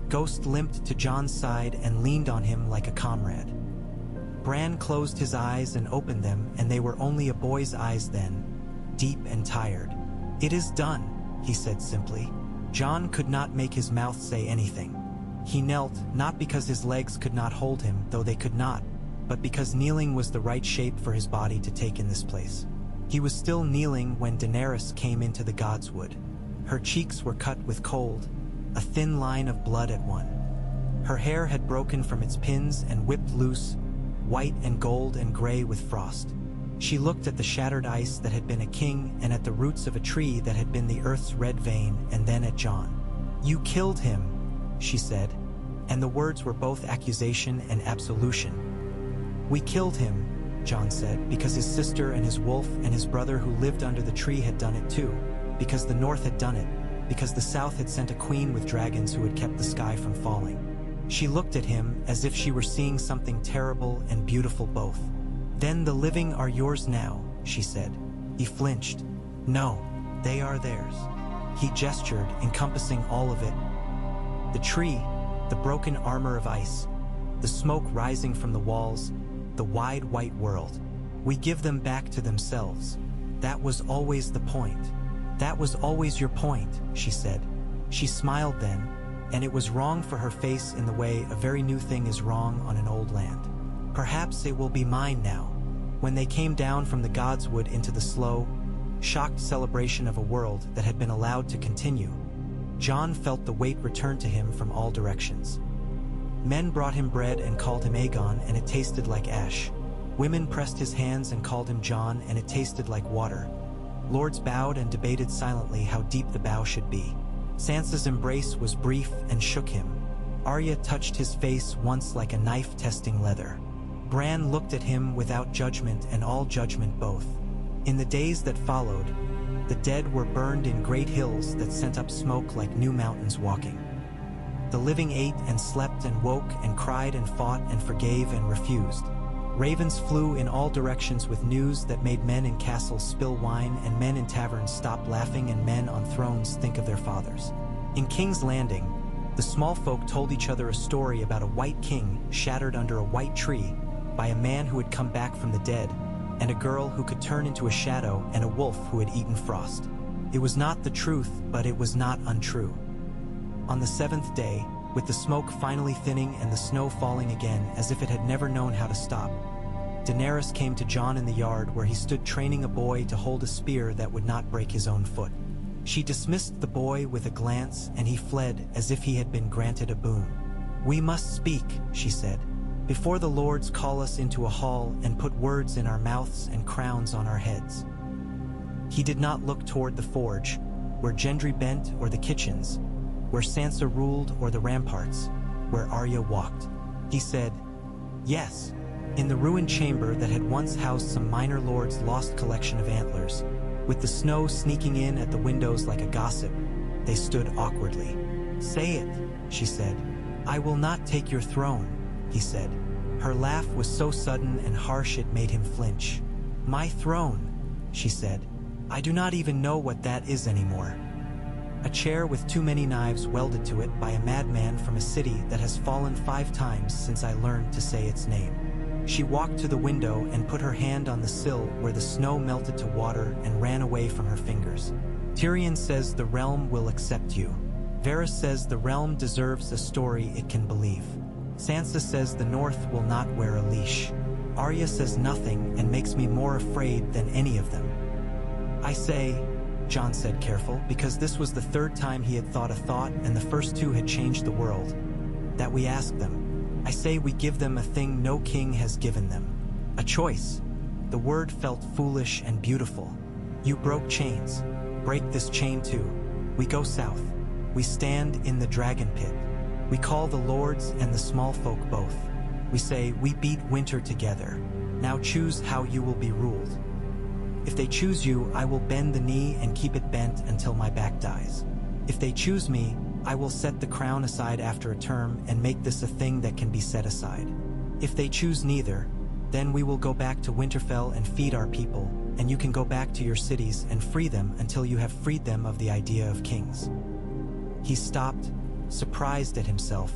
[SPEAKER 1] Ghost limped to Jon's side and leaned on him like a comrade. Bran closed his eyes and opened them, and they were only a boy's eyes then, deep and tired. "It is done," he said simply. Jon could not make his mouth say anything. He knelt, not because his legs could not hold him, though they could not, but because kneeling was the right shape for his body to take in this place. He was still kneeling when Daenerys came into the Godswood. Her cheeks were cut with cold, a thin line of blood at one. Her hair had broken from its pins and whipped loose, white and gold and gray with frost. She looked at the shattered ice that had been a king and at the roots of a tree that had been the earth's red vein, and then at Jon. "You killed him," she said, and the words were both accusation and absolution. "We killed him," Jon said, "because his sister and his wolf and his brother who lived under the tree had done it too, because the North had done it, because the South had sent a queen with dragons who had kept the sky from falling." She looked at him as if she were seeing something terrible and beautiful both. "Then the living are yours now," she said. He flinched. "No, they are theirs." He gestured, encompassing all of it. The tree, the broken armor of ice, the smoke rising from the walls, the wide white world. "We give them back to themselves. That was always the point. That was always your point," she said. She smiled then, and it was wrong for her face in the way a very new thing is wrong on an old land. "Perhaps it will be mine now." When they came down from the godswood into the slow, shocked celebration of a world that had been allowed to continue, Jon felt the weight return to him from all directions. Men brought him bread and called him Aegon, and it tasted like ash. Women pressed his hands and called him Jon, and it tasted like water. Lords bowed and debated silently how deep the bow should be. Sansa's embrace was brief and shook him. Arya touched his face once like a knife testing leather. Bran looked at him without judgment and all judgment both. In the days that followed, the dead were burned in great hills that sent up smoke like new mountains walking. The living ate and slept and woke and cried and fought and forgave and refused. Ravens flew in all directions with news that made men in castles spill wine and men in taverns stop laughing and men on thrones think of their fathers. In King's Landing, the small folk told each other a story about a white king shattered under a white tree by a man who had come back from the dead, and a girl who could turn into a shadow and a wolf who had eaten frost. It was not the truth, but it was not untrue. On the seventh day, with the smoke finally thinning and the snow falling again as if it had never known how to stop, Daenerys came to Jon in the yard where he stood training a boy to hold a spear that would not break his own foot. She dismissed the boy with a glance, and he fled as if he had been granted a boon. "We must speak," she said, "before the lords call us into a hall and put words in our mouths and crowns on our heads." He did not look toward the forge, where Gendry bent, or the kitchens, where Sansa ruled, or the ramparts, where Arya walked. He said, "Yes, in the ruined chamber that had once housed some minor lord's lost collection of antlers, with the snow sneaking in at the windows like a gossip, they stood awkwardly." "Say it," she said. "I will not take your throne," he said. Her laugh was so sudden and harsh it made him flinch. "My throne," she said. "I do not even know what that is anymore." A chair with too many knives welded to it by a madman from a city that has fallen 5 times since I learned to say its name. She walked to the window and put her hand on the sill where the snow melted to water and ran away from her fingers. "Tyrion says the realm will accept you. Varys says the realm deserves a story it can believe. Sansa says the North will not wear a leash. Arya says nothing and makes me more afraid than any of them." "I say," Jon said careful, because this was the 3rd time he had thought a thought and the first 2 had changed the world, "that we ask them. I say we give them a thing no king has given them. A choice." The word felt foolish and beautiful. "You broke chains. Break this chain too. We go south. We stand in the dragon pit. We call the lords and the small folk both. We say, we beat winter together. Now choose how you will be ruled. If they choose you, I will bend the knee and keep it bent until my back dies. If they choose me, I will set the crown aside after a term and make this a thing that can be set aside. If they choose neither, then we will go back to Winterfell and feed our people, and you can go back to your cities and free them until you have freed them of the idea of kings." He stopped, surprised at himself,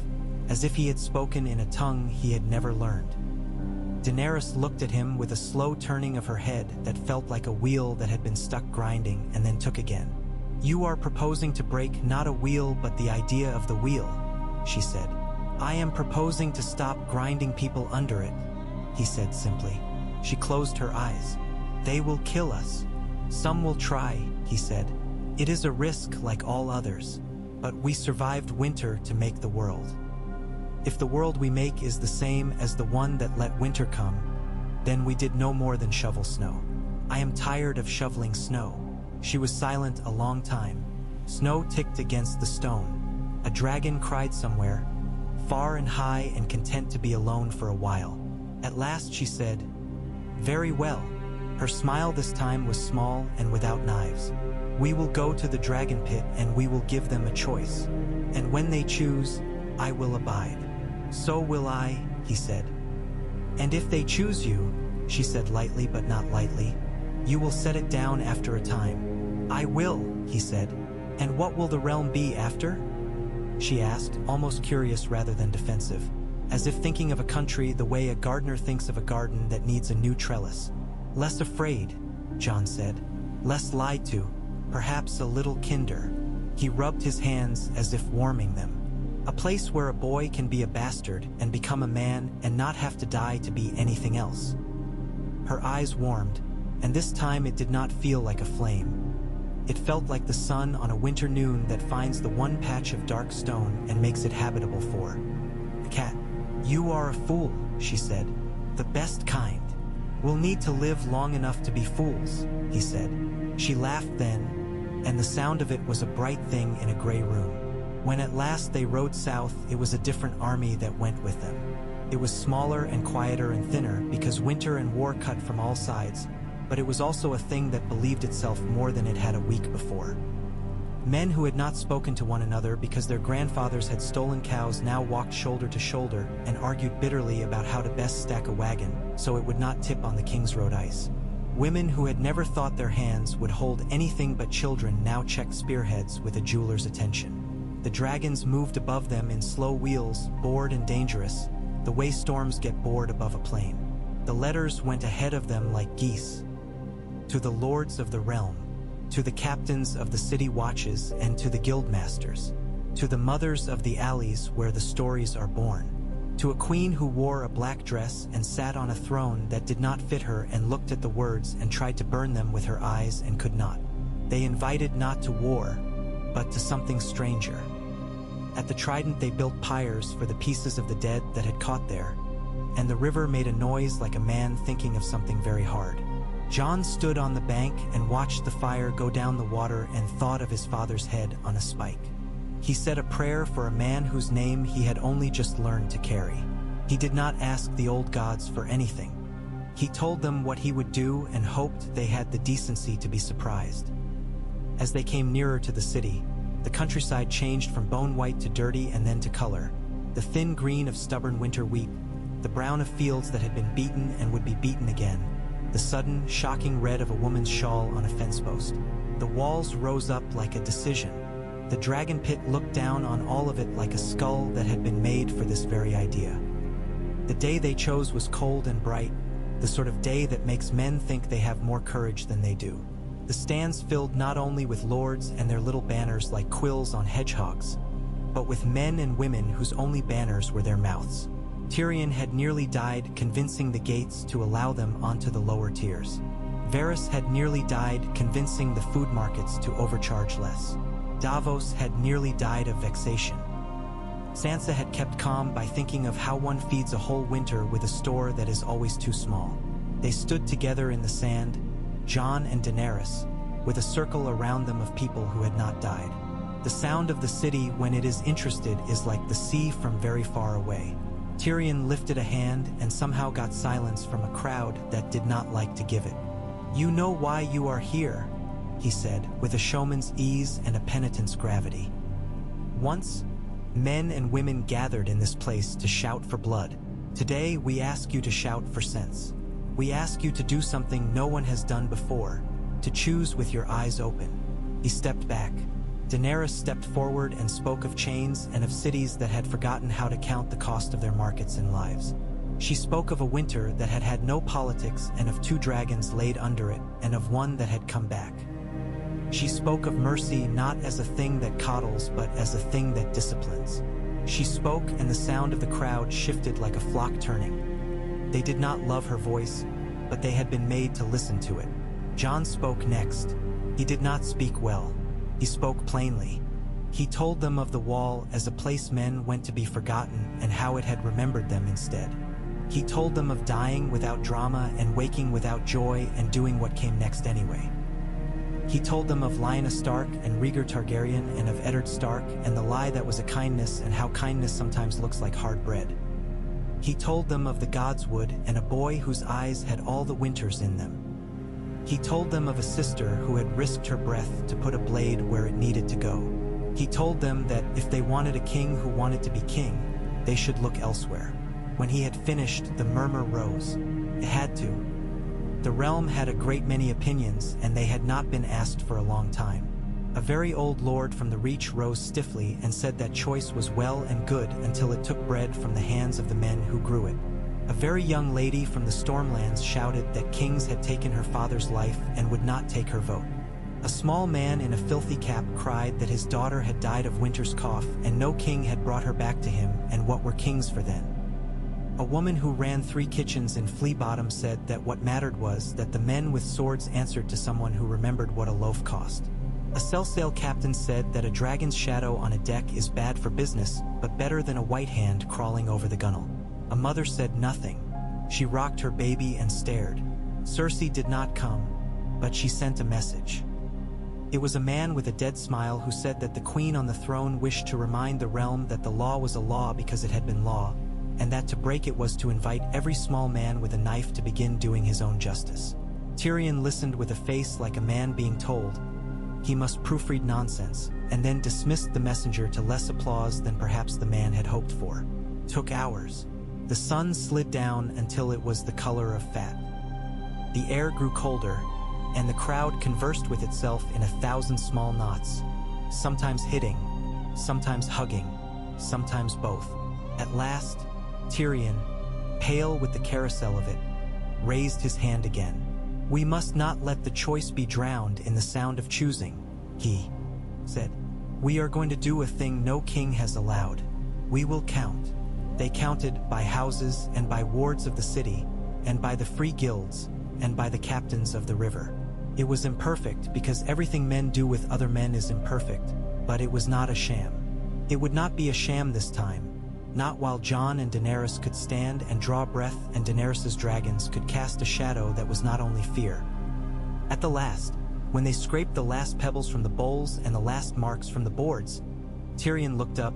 [SPEAKER 1] as if he had spoken in a tongue he had never learned. Daenerys looked at him with a slow turning of her head that felt like a wheel that had been stuck grinding and then took again. "You are proposing to break not a wheel but the idea of the wheel," she said. "I am proposing to stop grinding people under it," he said simply. She closed her eyes. "They will kill us. Some will try," he said. "It is a risk like all others, but we survived winter to make the world. If the world we make is the same as the one that let winter come, Then we did no more than shovel snow. I am tired of shoveling snow. She was silent a long time. Snow ticked against the stone. A dragon cried somewhere, far and high and content to be alone for a while. At last she said, "Very well." Her smile this time was small and without knives. "We will go to the dragon pit and we will give them a choice. And when they choose, I will abide." "So will I," he said. "And if they choose you," she said lightly but not lightly, "you will set it down after a time." "I will," he said. "And what will the realm be after?" she asked, almost curious rather than defensive, as if thinking of a country the way a gardener thinks of a garden that needs a new trellis. "Less afraid," Jon said. "Less lied to, perhaps a little kinder." He rubbed his hands as if warming them. "A place where a boy can be a bastard and become a man and not have to die to be anything else." Her eyes warmed, and this time it did not feel like a flame. It felt like the sun on a winter noon that finds the one patch of dark stone and makes it habitable for a cat. "You are a fool," she said. "The best kind. We'll need to live long enough to be fools," he said. She laughed then, and the sound of it was a bright thing in a gray room. When at last they rode south, it was a different army that went with them. It was smaller and quieter and thinner because winter and war cut from all sides, but it was also a thing that believed itself more than it had a week before. Men who had not spoken to one another because their grandfathers had stolen cows now walked shoulder to shoulder and argued bitterly about how to best stack a wagon so it would not tip on the King's Road ice. Women who had never thought their hands would hold anything but children now checked spearheads with a jeweler's attention. The dragons moved above them in slow wheels, bored and dangerous, the way storms get bored above a plain. The letters went ahead of them like geese. To the lords of the realm, to the captains of the city watches and to the guildmasters, to the mothers of the alleys where the stories are born, to a queen who wore a black dress and sat on a throne that did not fit her and looked at the words and tried to burn them with her eyes and could not. They invited not to war, but to something stranger. At the Trident they built pyres for the pieces of the dead that had caught there, and the river made a noise like a man thinking of something very hard. Jon stood on the bank and watched the fire go down the water and thought of his father's head on a spike. He said a prayer for a man whose name he had only just learned to carry. He did not ask the old gods for anything. He told them what he would do and hoped they had the decency to be surprised. As they came nearer to the city, the countryside changed from bone white to dirty and then to color. The thin green of stubborn winter wheat, the brown of fields that had been beaten and would be beaten again, the sudden, shocking red of a woman's shawl on a fence post. The walls rose up like a decision. The dragon pit looked down on all of it like a skull that had been made for this very idea. The day they chose was cold and bright, the sort of day that makes men think they have more courage than they do. The stands filled not only with lords and their little banners like quills on hedgehogs, but with men and women whose only banners were their mouths. Tyrion had nearly died convincing the gates to allow them onto the lower tiers. Varys had nearly died convincing the food markets to overcharge less. Davos had nearly died of vexation. Sansa had kept calm by thinking of how one feeds a whole winter with a store that is always too small. They stood together in the sand, Jon and Daenerys, with a circle around them of people who had not died. The sound of the city when it is interested is like the sea from very far away. Tyrion lifted a hand and somehow got silence from a crowd that did not like to give it. "You know why you are here," he said, with a showman's ease and a penitent's gravity. "Once, men and women gathered in this place to shout for blood. Today we ask you to shout for sense. We ask you to do something no one has done before, to choose with your eyes open." He stepped back. Daenerys stepped forward and spoke of chains and of cities that had forgotten how to count the cost of their markets and lives. She spoke of a winter that had had no politics and of 2 dragons laid under it and of one that had come back. She spoke of mercy not as a thing that coddles but as a thing that disciplines. She spoke and the sound of the crowd shifted like a flock turning. They did not love her voice, but they had been made to listen to it. Jon spoke next. He did not speak well. He spoke plainly. He told them of the Wall as a place men went to be forgotten and how it had remembered them instead. He told them of dying without drama and waking without joy and doing what came next anyway. He told them of Lyanna Stark and Rhaegar Targaryen and of Eddard Stark and the lie that was a kindness and how kindness sometimes looks like hard bread. He told them of the God's Wood and a boy whose eyes had all the winters in them. He told them of a sister who had risked her breath to put a blade where it needed to go. He told them that if they wanted a king who wanted to be king, they should look elsewhere. When he had finished, the murmur rose. It had to. The realm had a great many opinions, and they had not been asked for a long time. A very old lord from the Reach rose stiffly and said that choice was well and good until it took bread from the hands of the men who grew it. A very young lady from the Stormlands shouted that kings had taken her father's life and would not take her vote. A small man in a filthy cap cried that his daughter had died of winter's cough and no king had brought her back to him, and what were kings for then? A woman who ran 3 kitchens in Flea Bottom said that what mattered was that the men with swords answered to someone who remembered what a loaf cost. A Sellsail captain said that a dragon's shadow on a deck is bad for business, but better than a white hand crawling over the gunwale. A mother said nothing. She rocked her baby and stared. Cersei did not come, but she sent a message. It was a man with a dead smile who said that the queen on the throne wished to remind the realm that the law was a law because it had been law, and that to break it was to invite every small man with a knife to begin doing his own justice. Tyrion listened with a face like a man being told he must proofread nonsense, and then dismissed the messenger to less applause than perhaps the man had hoped for. Took hours. The sun slid down until it was the color of fat. The air grew colder, and the crowd conversed with itself in 1,000 small knots, sometimes hitting, sometimes hugging, sometimes both. At last, Tyrion, pale with the carousel of it, raised his hand again. "We must not let the choice be drowned in the sound of choosing," he said. "We are going to do a thing no king has allowed. We will count." They counted by houses and by wards of the city, and by the free guilds, and by the captains of the river. It was imperfect because everything men do with other men is imperfect, but it was not a sham. It would not be a sham this time, not while Jon and Daenerys could stand and draw breath and Daenerys's dragons could cast a shadow that was not only fear. At the last, when they scraped the last pebbles from the bowls and the last marks from the boards, Tyrion looked up,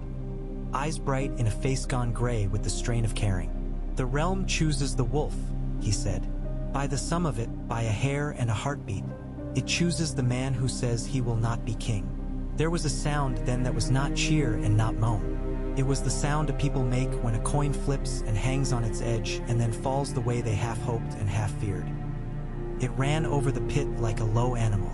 [SPEAKER 1] eyes bright in a face gone gray with the strain of caring. "The realm chooses the wolf," he said. "By the sum of it, by a hair and a heartbeat, it chooses the man who says he will not be king." There was a sound then that was not cheer and not moan. It was the sound a people make when a coin flips and hangs on its edge and then falls the way they half hoped and half feared. It ran over the pit like a low animal.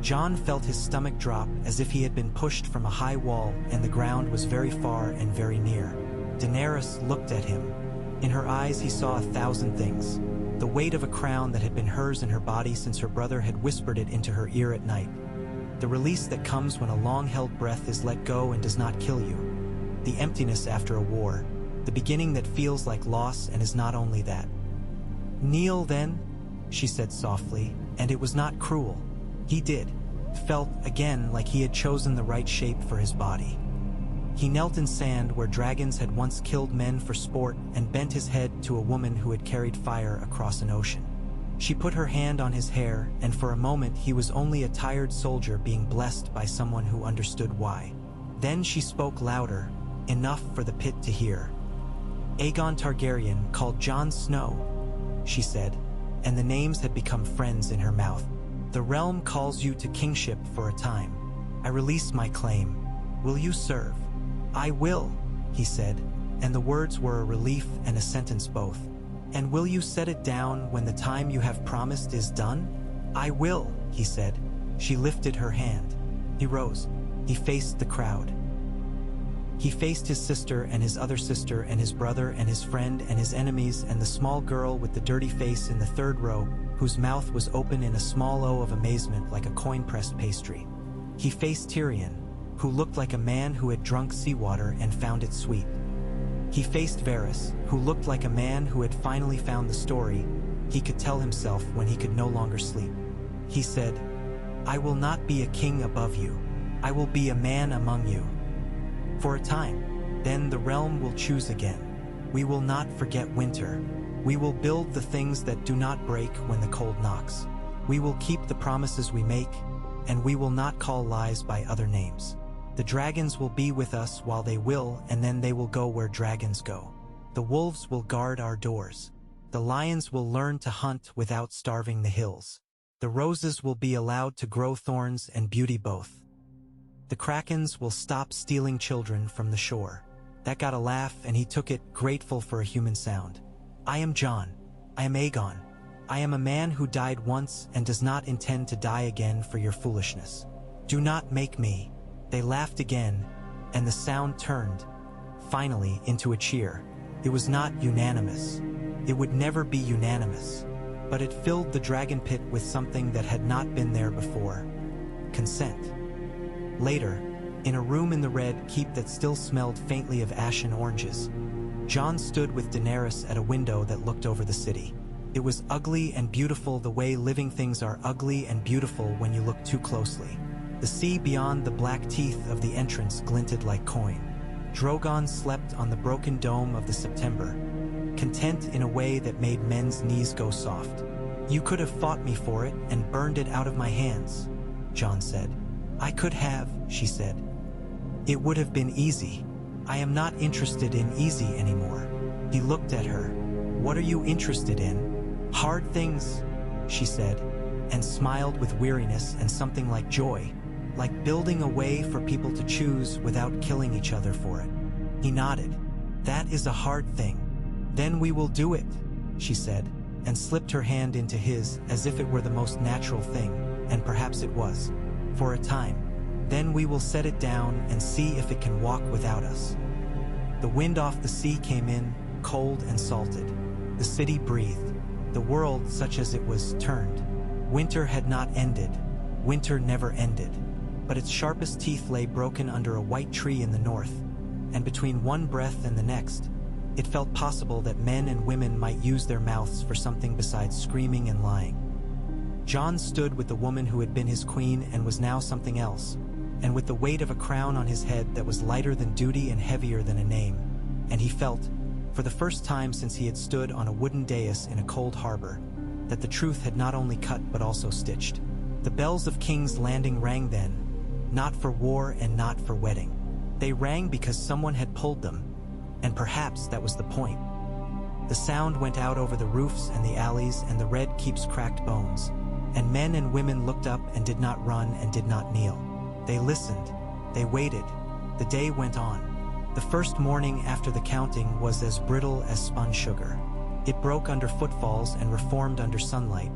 [SPEAKER 1] Jon felt his stomach drop as if he had been pushed from a high wall and the ground was very far and very near. Daenerys looked at him. In her eyes he saw 1,000 things. The weight of a crown that had been hers in her body since her brother had whispered it into her ear at night. The release that comes when a long-held breath is let go and does not kill you. The emptiness after a war. The beginning that feels like loss and is not only that. "Kneel then," she said softly, and it was not cruel. He did. Felt again like he had chosen the right shape for his body. He knelt in sand where dragons had once killed men for sport and bent his head to a woman who had carried fire across an ocean. She put her hand on his hair, and for a moment he was only a tired soldier being blessed by someone who understood why. Then she spoke louder, enough for the pit to hear. "Aegon Targaryen, called Jon Snow," she said, and the names had become friends in her mouth. "The realm calls you to kingship for a time. I release my claim. Will you serve?" "I will," he said, and the words were a relief and a sentence both. "And will you set it down when the time you have promised is done?" "I will," he said. She lifted her hand. He rose. He faced the crowd. He faced his sister and his other sister and his brother and his friend and his enemies and the small girl with the dirty face in the third row, whose mouth was open in a small O of amazement like a coin-pressed pastry. He faced Tyrion, who looked like a man who had drunk seawater and found it sweet. He faced Varys, who looked like a man who had finally found the story he could tell himself when he could no longer sleep. He said, "I will not be a king above you. I will be a man among you. For a time, then the realm will choose again. We will not forget winter." We will build the things that do not break when the cold knocks. We will keep the promises we make, and we will not call lies by other names. The dragons will be with us while they will, and then they will go where dragons go. The wolves will guard our doors. The lions will learn to hunt without starving the hills. The roses will be allowed to grow thorns and beauty both. The krakens will stop stealing children from the shore. That got a laugh, and he took it, grateful for a human sound. I am Jon. I am Aegon. I am a man who died once and does not intend to die again for your foolishness. Do not make me. They laughed again, and the sound turned, finally, into a cheer. It was not unanimous. It would never be unanimous. But it filled the dragon pit with something that had not been there before. Consent. Later, in a room in the Red Keep that still smelled faintly of ashen oranges, Jon stood with Daenerys at a window that looked over the city. It was ugly and beautiful the way living things are ugly and beautiful when you look too closely. The sea beyond the black teeth of the entrance glinted like coin. Drogon slept on the broken dome of the September, content in a way that made men's knees go soft. You could have fought me for it and burned it out of my hands, Jon said. I could have, she said. It would have been easy. I am not interested in easy anymore. He looked at her. What are you interested in? Hard things, she said, and smiled with weariness and something like joy, like building a way for people to choose without killing each other for it. He nodded. That is a hard thing. Then we will do it, she said, and slipped her hand into his as if it were the most natural thing, and perhaps it was, for a time. Then we will set it down and see if it can walk without us. The wind off the sea came in, cold and salted. The city breathed. The world, such as it was, turned. Winter had not ended. Winter never ended. But its sharpest teeth lay broken under a white tree in the north, and between one breath and the next, it felt possible that men and women might use their mouths for something besides screaming and lying. Jon stood with the woman who had been his queen and was now something else, and with the weight of a crown on his head that was lighter than duty and heavier than a name, and he felt, for the first time since he had stood on a wooden dais in a cold harbor, that the truth had not only cut but also stitched. The bells of King's Landing rang then, not for war and not for wedding. They rang because someone had pulled them, and perhaps that was the point. The sound went out over the roofs and the alleys and the Red Keep's cracked bones, and men and women looked up and did not run and did not kneel. They listened. They waited. The day went on. The first morning after the counting was as brittle as spun sugar. It broke under footfalls and reformed under sunlight,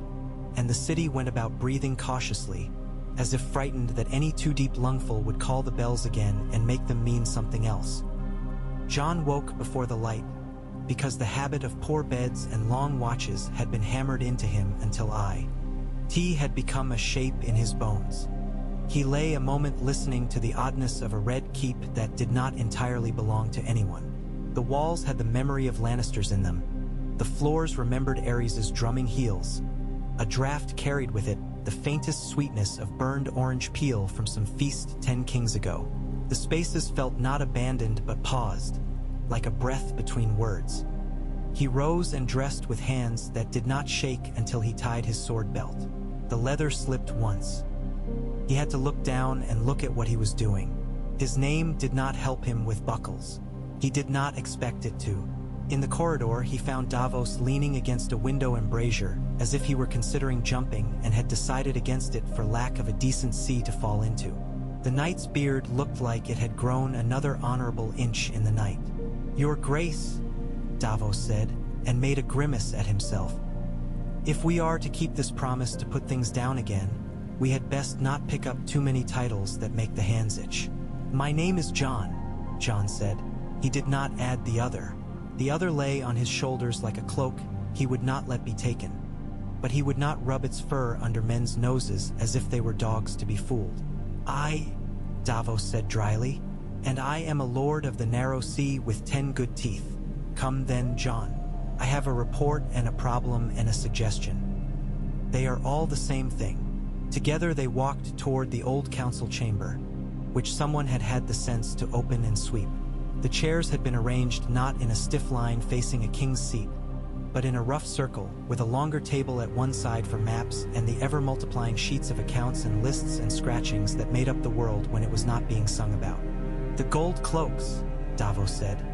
[SPEAKER 1] and the city went about breathing cautiously, as if frightened that any too deep lungful would call the bells again and make them mean something else. Jon woke before the light, because the habit of poor beds and long watches had been hammered into him until tea had become a shape in his bones. He lay a moment listening to the oddness of a Red Keep that did not entirely belong to anyone. The walls had the memory of Lannisters in them. The floors remembered Aerys's drumming heels. A draft carried with it the faintest sweetness of burned orange peel from some feast 10 kings ago. The spaces felt not abandoned but paused, like a breath between words. He rose and dressed with hands that did not shake until he tied his sword belt. The leather slipped once. He had to look down and look at what he was doing. His name did not help him with buckles. He did not expect it to. In the corridor, he found Davos leaning against a window embrasure, as if he were considering jumping and had decided against it for lack of a decent sea to fall into. The knight's beard looked like it had grown another honorable inch in the night. "Your Grace," Davos said, and made a grimace at himself. "If we are to keep this promise to put things down again, we had best not pick up too many titles that make the hands itch." "My name is Jon," Jon said. He did not add the other. The other lay on his shoulders like a cloak he would not let be taken, but he would not rub its fur under men's noses as if they were dogs to be fooled. Davos said dryly, "and I am a lord of the narrow sea with 10 good teeth. Come then, Jon. I have a report and a problem and a suggestion." They are all the same thing. Together they walked toward the old council chamber, which someone had had the sense to open and sweep. The chairs had been arranged not in a stiff line facing a king's seat, but in a rough circle, with a longer table at one side for maps and the ever-multiplying sheets of accounts and lists and scratchings that made up the world when it was not being sung about. "The gold cloaks," Davos said.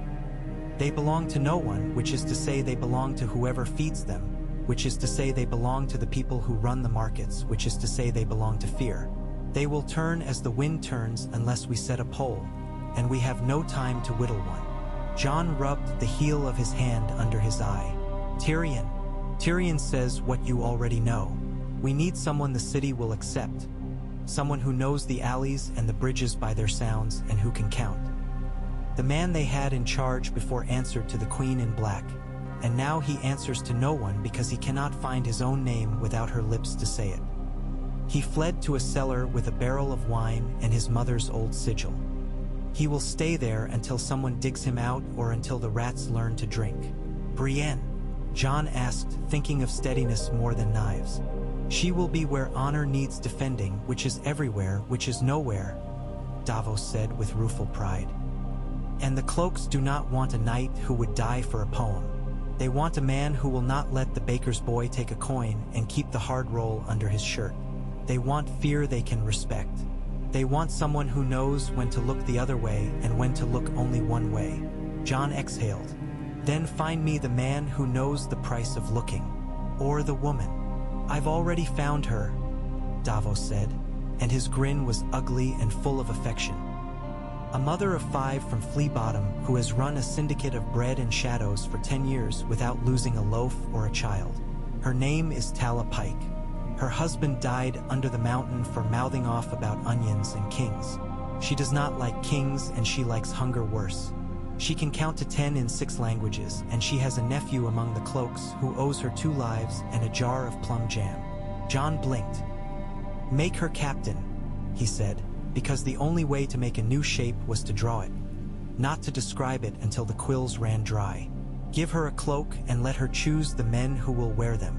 [SPEAKER 1] "They belong to no one, which is to say they belong to whoever feeds them, which is to say they belong to the people who run the markets, which is to say they belong to fear. They will turn as the wind turns unless we set a pole, and we have no time to whittle one." Jon rubbed the heel of his hand under his eye. Tyrion says what you already know. We need someone the city will accept. Someone who knows the alleys and the bridges by their sounds and who can count. The man they had in charge before answered to the Queen in Black, and now he answers to no one because he cannot find his own name without her lips to say it. He fled to a cellar with a barrel of wine and his mother's old sigil. He will stay there until someone digs him out or until the rats learn to drink. "Brienne?" Jon asked, thinking of steadiness more than knives. "She will be where honor needs defending, which is everywhere, which is nowhere," Davos said with rueful pride. "And the cloaks do not want a knight who would die for a poem. They want a man who will not let the baker's boy take a coin and keep the hard roll under his shirt. They want fear they can respect. They want someone who knows when to look the other way and when to look only one way." Jon exhaled. "Then find me the man who knows the price of looking. Or the woman." "I've already found her," Davos said, and his grin was ugly and full of affection. "A mother of 5 from Flea Bottom who has run a syndicate of bread and shadows for 10 years without losing a loaf or a child. Her name is Tala Pike. Her husband died under the mountain for mouthing off about onions and kings. She does not like kings and she likes hunger worse. She can count to 10 in 6 languages, and she has a nephew among the cloaks who owes her 2 lives and a jar of plum jam." Jon blinked. "Make her captain," he said, because the only way to make a new shape was to draw it, not to describe it until the quills ran dry. "Give her a cloak and let her choose the men who will wear them.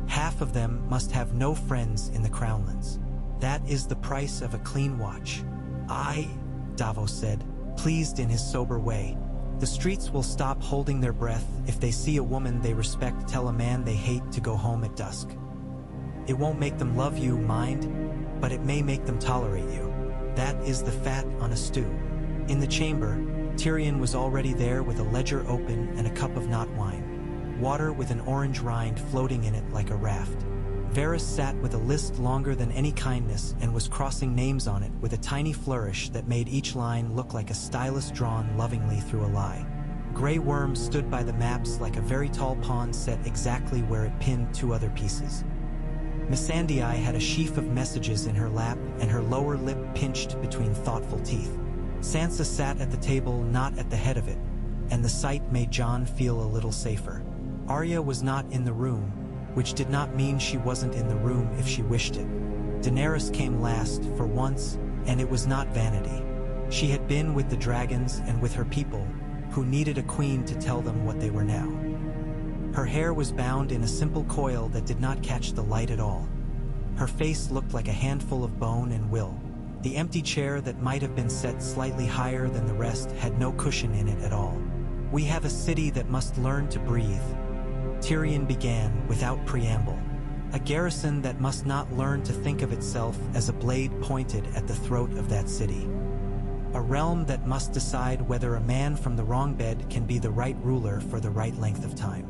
[SPEAKER 1] Half of them must have no friends in the Crownlands. That is the price of a clean watch." "Aye," Davos said, pleased in his sober way. "The streets will stop holding their breath if they see a woman they respect tell a man they hate to go home at dusk. It won't make them love you, mind, but it may make them tolerate you. That is the fat on a stew." In the chamber, Tyrion was already there with a ledger open and a cup of not wine. Water with an orange rind floating in it like a raft. Varys sat with a list longer than any kindness and was crossing names on it with a tiny flourish that made each line look like a stylus drawn lovingly through a lie. Grey Worm stood by the maps like a very tall pawn set exactly where it pinned 2 other pieces. Missandei had a sheaf of messages in her lap and her lower lip pinched between thoughtful teeth. Sansa sat at the table, not at the head of it, and the sight made Jon feel a little safer. Arya was not in the room, which did not mean she wasn't in the room if she wished it. Daenerys came last, for once, and it was not vanity. She had been with the dragons and with her people, who needed a queen to tell them what they were now. Her hair was bound in a simple coil that did not catch the light at all. Her face looked like a handful of bone and will. The empty chair that might have been set slightly higher than the rest had no cushion in it at all. "We have a city that must learn to breathe," Tyrion began without preamble. "A garrison that must not learn to think of itself as a blade pointed at the throat of that city. A realm that must decide whether a man from the wrong bed can be the right ruler for the right length of time.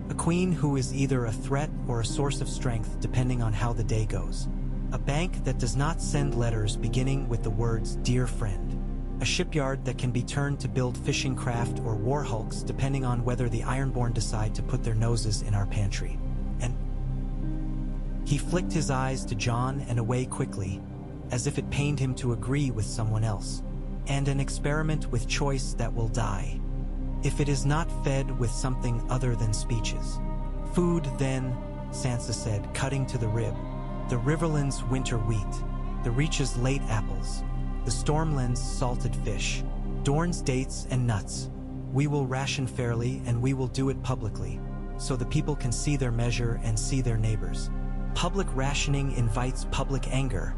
[SPEAKER 1] A queen who is either a threat or a source of strength depending on how the day goes. A bank that does not send letters beginning with the words, 'Dear friend.' A shipyard that can be turned to build fishing craft or war hulks depending on whether the Ironborn decide to put their noses in our pantry. And..." He flicked his eyes to Jon and away quickly, as if it pained him to agree with someone else. "And an experiment with choice that will die, if it is not fed with something other than speeches. Food, then," Sansa said, cutting to the rib. "The Riverlands' winter wheat, the Reach's late apples, the Stormlands' salted fish, Dorne's dates and nuts. We will ration fairly and we will do it publicly, so the people can see their measure and see their neighbors." "Public rationing invites public anger,"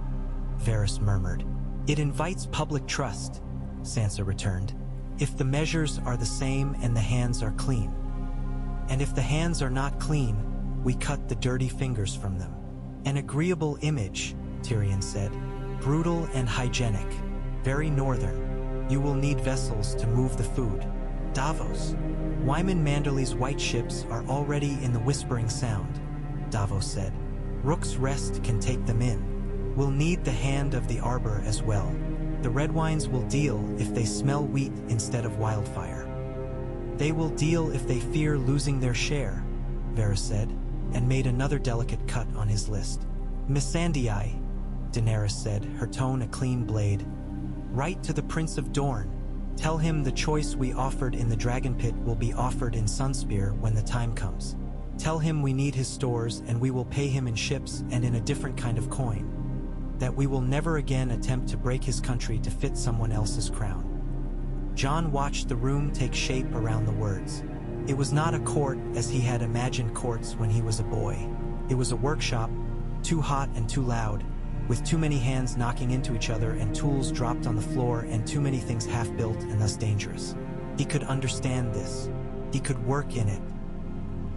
[SPEAKER 1] Varys murmured. "It invites public trust," Sansa returned, "if the measures are the same and the hands are clean." And if the hands are not clean, we cut the dirty fingers from them. An agreeable image, Tyrion said. Brutal and hygienic. Very northern. You will need vessels to move the food. Davos. Wyman Manderley's white ships are already in the Whispering Sound, Davos said. Rook's Rest can take them in. We'll need the hand of the arbor as well. The red wines will deal if they smell wheat instead of wildfire. They will deal if they fear losing their share, Varys said, and made another delicate cut on his list. Missandei, Daenerys said, her tone a clean blade. Write to the Prince of Dorne. Tell him the choice we offered in the Dragon Pit will be offered in Sunspear when the time comes. Tell him we need his stores and we will pay him in ships and in a different kind of coin. That we will never again attempt to break his country to fit someone else's crown. Jon watched the room take shape around the words. It was not a court as he had imagined courts when he was a boy. It was a workshop, too hot and too loud, with too many hands knocking into each other and tools dropped on the floor and too many things half-built and thus dangerous. He could understand this. He could work in it.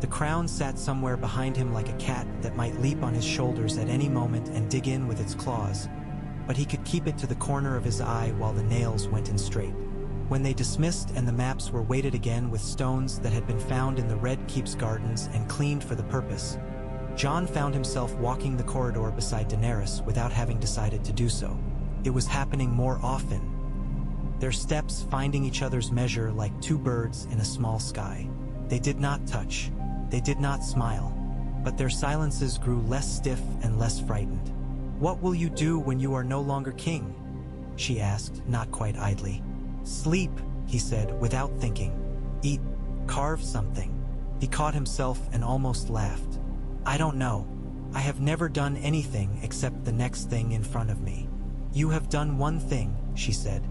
[SPEAKER 1] The crown sat somewhere behind him like a cat that might leap on his shoulders at any moment and dig in with its claws, but he could keep it to the corner of his eye while the nails went in straight. When they dismissed and the maps were weighted again with stones that had been found in the Red Keep's gardens and cleaned for the purpose, Jon found himself walking the corridor beside Daenerys without having decided to do so. It was happening more often. Their steps finding each other's measure like two birds in a small sky. They did not touch. They did not smile. But their silences grew less stiff and less frightened. "What will you do when you are no longer king?" she asked, not quite idly. "Sleep," he said, without thinking. "Eat. Carve something." He caught himself and almost laughed. "I don't know. I have never done anything except the next thing in front of me." "You have done one thing," she said.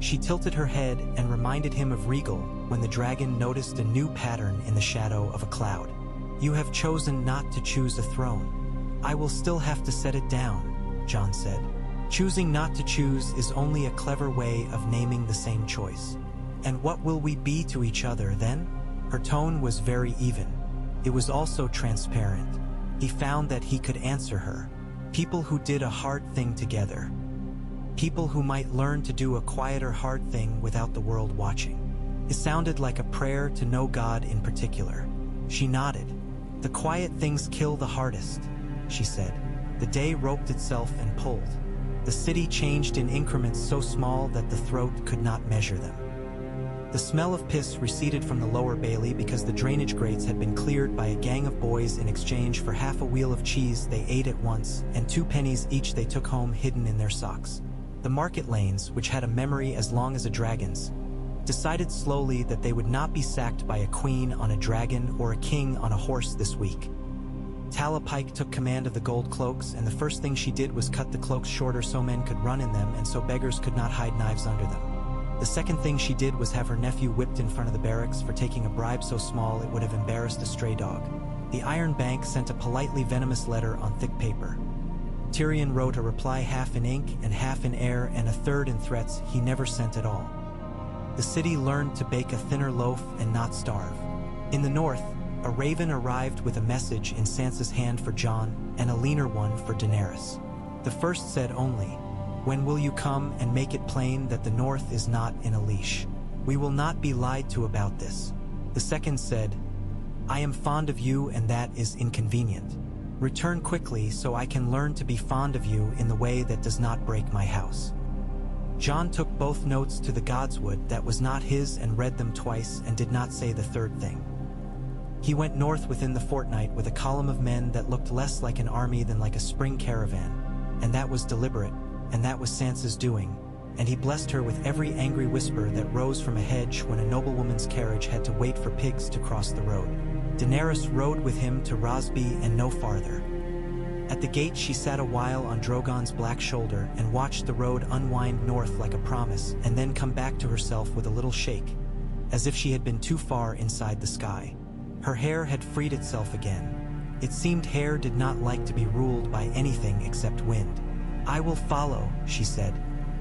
[SPEAKER 1] She tilted her head and reminded him of Regal when the dragon noticed a new pattern in the shadow of a cloud. "You have chosen not to choose a throne. I will still have to set it down," Jon said. "Choosing not to choose is only a clever way of naming the same choice. And what will we be to each other then?" Her tone was very even. It was also transparent. He found that he could answer her. People who did a hard thing together. People who might learn to do a quieter hard thing without the world watching. It sounded like a prayer to no God in particular. She nodded. "The quiet things kill the hardest," she said. The day roped itself and pulled. The city changed in increments so small that the throat could not measure them. The smell of piss receded from the lower bailey because the drainage grates had been cleared by a gang of boys in exchange for half a wheel of cheese they ate at once and 2 pennies each they took home hidden in their socks. The market lanes, which had a memory as long as a dragon's, decided slowly that they would not be sacked by a queen on a dragon or a king on a horse this week. Tala Pike took command of the gold cloaks, and the first thing she did was cut the cloaks shorter so men could run in them and so beggars could not hide knives under them. The second thing she did was have her nephew whipped in front of the barracks for taking a bribe so small it would have embarrassed a stray dog. The Iron Bank sent a politely venomous letter on thick paper. Tyrion wrote a reply half in ink and half in air and a third in threats he never sent at all. The city learned to bake a thinner loaf and not starve. In the north, a raven arrived with a message in Sansa's hand for Jon and a leaner one for Daenerys. The first said only, "When will you come and make it plain that the north is not in a leash? We will not be lied to about this." The second said, "I am fond of you and that is inconvenient. Return quickly so I can learn to be fond of you in the way that does not break my house." Jon took both notes to the godswood that was not his and read them twice and did not say the third thing. He went north within the fortnight with a column of men that looked less like an army than like a spring caravan, and that was deliberate, and that was Sansa's doing, and he blessed her with every angry whisper that rose from a hedge when a noblewoman's carriage had to wait for pigs to cross the road. Daenerys rode with him to Rosby and no farther. At the gate she sat a while on Drogon's black shoulder and watched the road unwind north like a promise and then come back to herself with a little shake, as if she had been too far inside the sky. Her hair had freed itself again. It seemed hair did not like to be ruled by anything except wind. "I will follow," she said,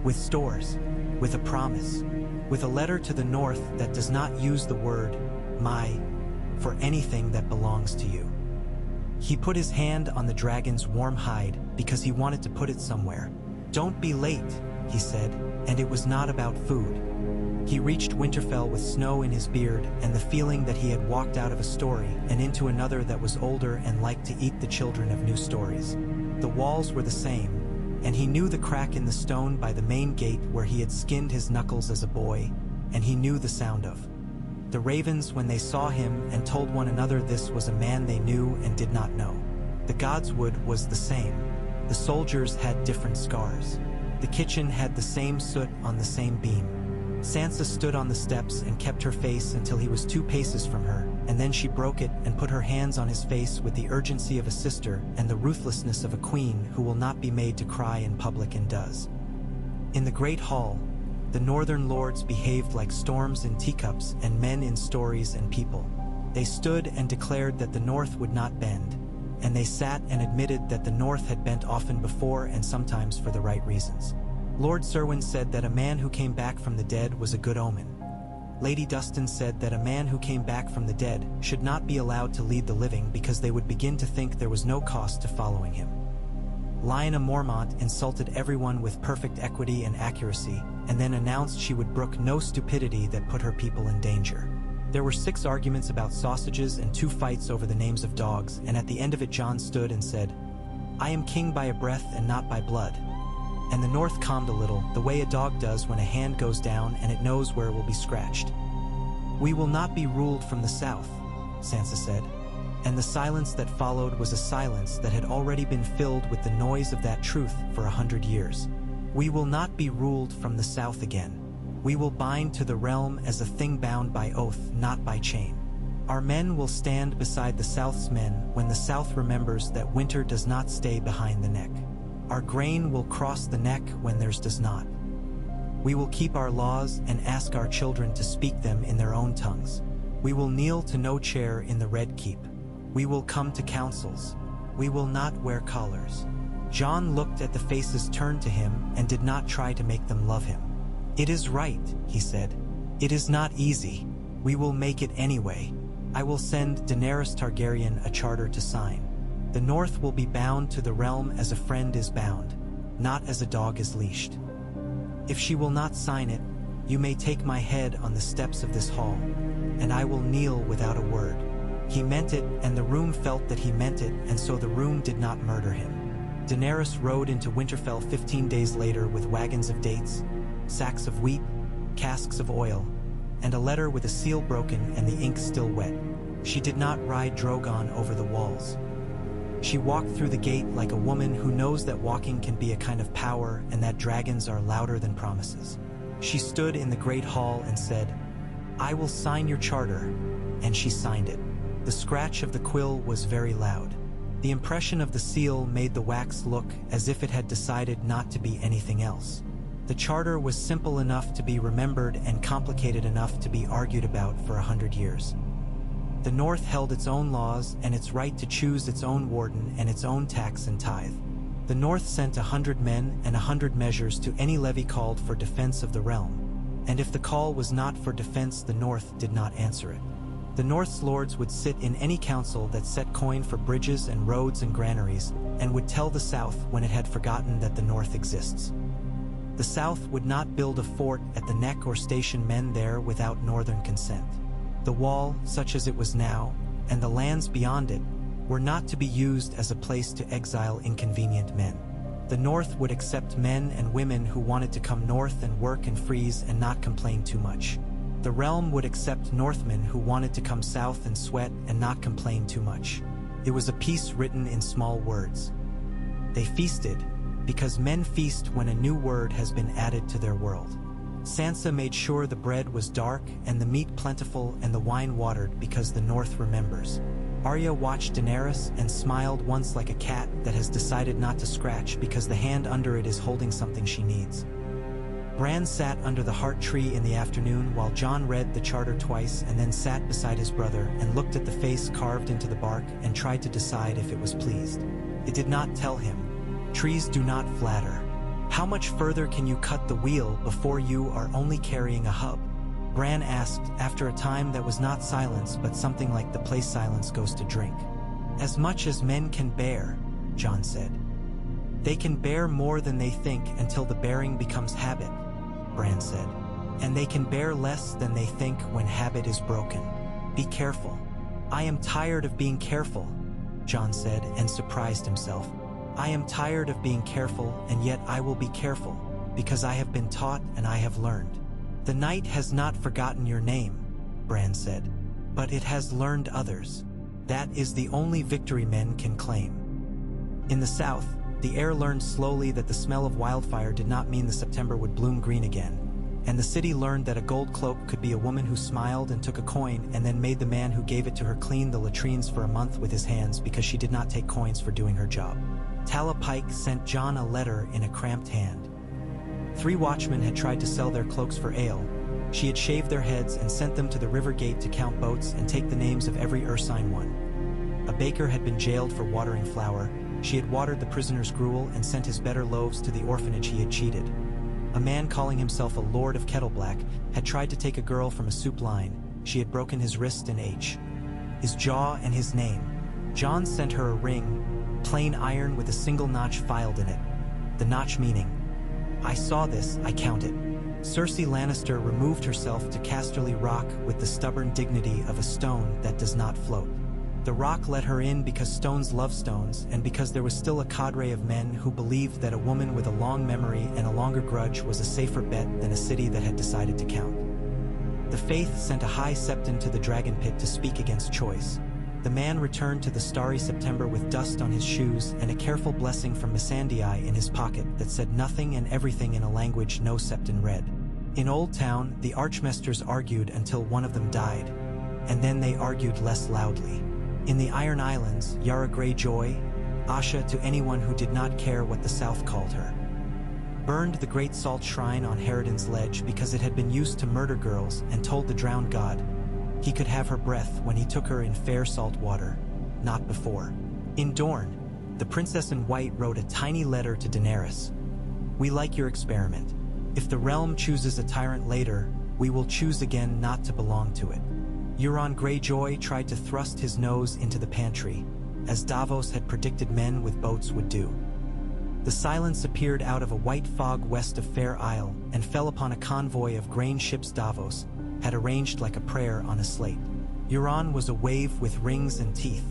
[SPEAKER 1] "with stores, with a promise, with a letter to the north that does not use the word my for anything that belongs to you." He put his hand on the dragon's warm hide because he wanted to put it somewhere. "Don't be late," he said, and it was not about food. He reached Winterfell with snow in his beard and the feeling that he had walked out of a story and into another that was older and liked to eat the children of new stories. The walls were the same, and he knew the crack in the stone by the main gate where he had skinned his knuckles as a boy, and he knew the sound of the ravens when they saw him and told one another this was a man they knew and did not know. The godswood was the same. The soldiers had different scars. The kitchen had the same soot on the same beam. Sansa stood on the steps and kept her face until he was 2 paces from her, and then she broke it and put her hands on his face with the urgency of a sister and the ruthlessness of a queen who will not be made to cry in public and does. In the great hall, the northern lords behaved like storms in teacups and men in stories and people. They stood and declared that the north would not bend, and they sat and admitted that the north had bent often before and sometimes for the right reasons. Lord Serwyn said that a man who came back from the dead was a good omen. Lady Dustin said that a man who came back from the dead should not be allowed to lead the living because they would begin to think there was no cost to following him. Lyanna Mormont insulted everyone with perfect equity and accuracy, and then announced she would brook no stupidity that put her people in danger. There were 6 arguments about sausages and 2 fights over the names of dogs, and at the end of it Jon stood and said, "I am king by a breath and not by blood." And the north calmed a little, the way a dog does when a hand goes down and it knows where it will be scratched. "We will not be ruled from the south," Sansa said. And the silence that followed was a silence that had already been filled with the noise of that truth for 100 years. "We will not be ruled from the south again. We will bind to the realm as a thing bound by oath, not by chain. Our men will stand beside the south's men when the south remembers that winter does not stay behind the neck. Our grain will cross the neck when theirs does not. We will keep our laws and ask our children to speak them in their own tongues. We will kneel to no chair in the Red Keep. We will come to councils. We will not wear collars." Jon looked at the faces turned to him and did not try to make them love him. "It is right," he said. "It is not easy. We will make it anyway. I will send Daenerys Targaryen a charter to sign. The North will be bound to the realm as a friend is bound, not as a dog is leashed. If she will not sign it, you may take my head on the steps of this hall, and I will kneel without a word." He meant it, and the room felt that he meant it, and so the room did not murder him. Daenerys rode into Winterfell 15 days later with wagons of dates, sacks of wheat, casks of oil, and a letter with a seal broken and the ink still wet. She did not ride Drogon over the walls. She walked through the gate like a woman who knows that walking can be a kind of power and that dragons are louder than promises. She stood in the great hall and said, "I will sign your charter," and she signed it. The scratch of the quill was very loud. The impression of the seal made the wax look as if it had decided not to be anything else. The charter was simple enough to be remembered and complicated enough to be argued about for 100 years. The North held its own laws and its right to choose its own warden and its own tax and tithe. The North sent 100 men and 100 measures to any levy called for defense of the realm, and if the call was not for defense, the North did not answer it. The North's lords would sit in any council that set coin for bridges and roads and granaries, and would tell the South when it had forgotten that the North exists. The South would not build a fort at the neck or station men there without Northern consent. The wall, such as it was now, and the lands beyond it, were not to be used as a place to exile inconvenient men. The North would accept men and women who wanted to come north and work and freeze and not complain too much. The realm would accept Northmen who wanted to come south and sweat and not complain too much. It was a peace written in small words. They feasted, because men feast when a new word has been added to their world. Sansa made sure the bread was dark and the meat plentiful and the wine watered because the North remembers. Arya watched Daenerys and smiled once like a cat that has decided not to scratch because the hand under it is holding something she needs. Bran sat under the heart tree in the afternoon while Jon read the charter twice and then sat beside his brother and looked at the face carved into the bark and tried to decide if it was pleased. It did not tell him. Trees do not flatter. How much further can you cut the wheel before you are only carrying a hub? Bran asked, after a time that was not silence but something like the place silence goes to drink. As much as men can bear, Jon said. They can bear more than they think until the bearing becomes habit, Bran said. And they can bear less than they think when habit is broken. Be careful. I am tired of being careful, Jon said, and surprised himself. I am tired of being careful, and yet I will be careful, because I have been taught and I have learned. The night has not forgotten your name, Bran said, but it has learned others. That is the only victory men can claim. In the south, the air learned slowly that the smell of wildfire did not mean the September would bloom green again, and the city learned that a gold cloak could be a woman who smiled and took a coin and then made the man who gave it to her clean the latrines for a month with his hands because she did not take coins for doing her job. Tala Pike sent Jon a letter in a cramped hand. 3 watchmen had tried to sell their cloaks for ale. She had shaved their heads and sent them to the river gate to count boats and take the names of every ursine one. A baker had been jailed for watering flour. She had watered the prisoner's gruel and sent his better loaves to the orphanage he had cheated. A man calling himself a Lord of Kettleblack had tried to take a girl from a soup line. She had broken his wrist and his jaw and his name. Jon sent her a ring, plain iron with a single notch filed in it. The notch meaning, I saw this, I count it. Cersei Lannister removed herself to Casterly Rock with the stubborn dignity of a stone that does not float. The rock let her in because stones love stones, and because there was still a cadre of men who believed that a woman with a long memory and a longer grudge was a safer bet than a city that had decided to count. The Faith sent a high septon to the dragon pit to speak against choice. The man returned to the starry September with dust on his shoes and a careful blessing from Missandei in his pocket that said nothing and everything in a language no septon read. In Old Town, the Archmesters argued until one of them died, and then they argued less loudly. In the Iron Islands, Yara Greyjoy, Asha to anyone who did not care what the South called her, burned the Great Salt Shrine on Harridan's Ledge because it had been used to murder girls and told the drowned god he could have her breath when he took her in fair salt water, not before. In Dorne, the Princess in White wrote a tiny letter to Daenerys. We like your experiment. If the realm chooses a tyrant later, we will choose again not to belong to it. Euron Greyjoy tried to thrust his nose into the pantry, as Davos had predicted men with boats would do. The silence appeared out of a white fog west of Fair Isle and fell upon a convoy of grain ships Davos had arranged like a prayer on a slate. Euron was a wave with rings and teeth.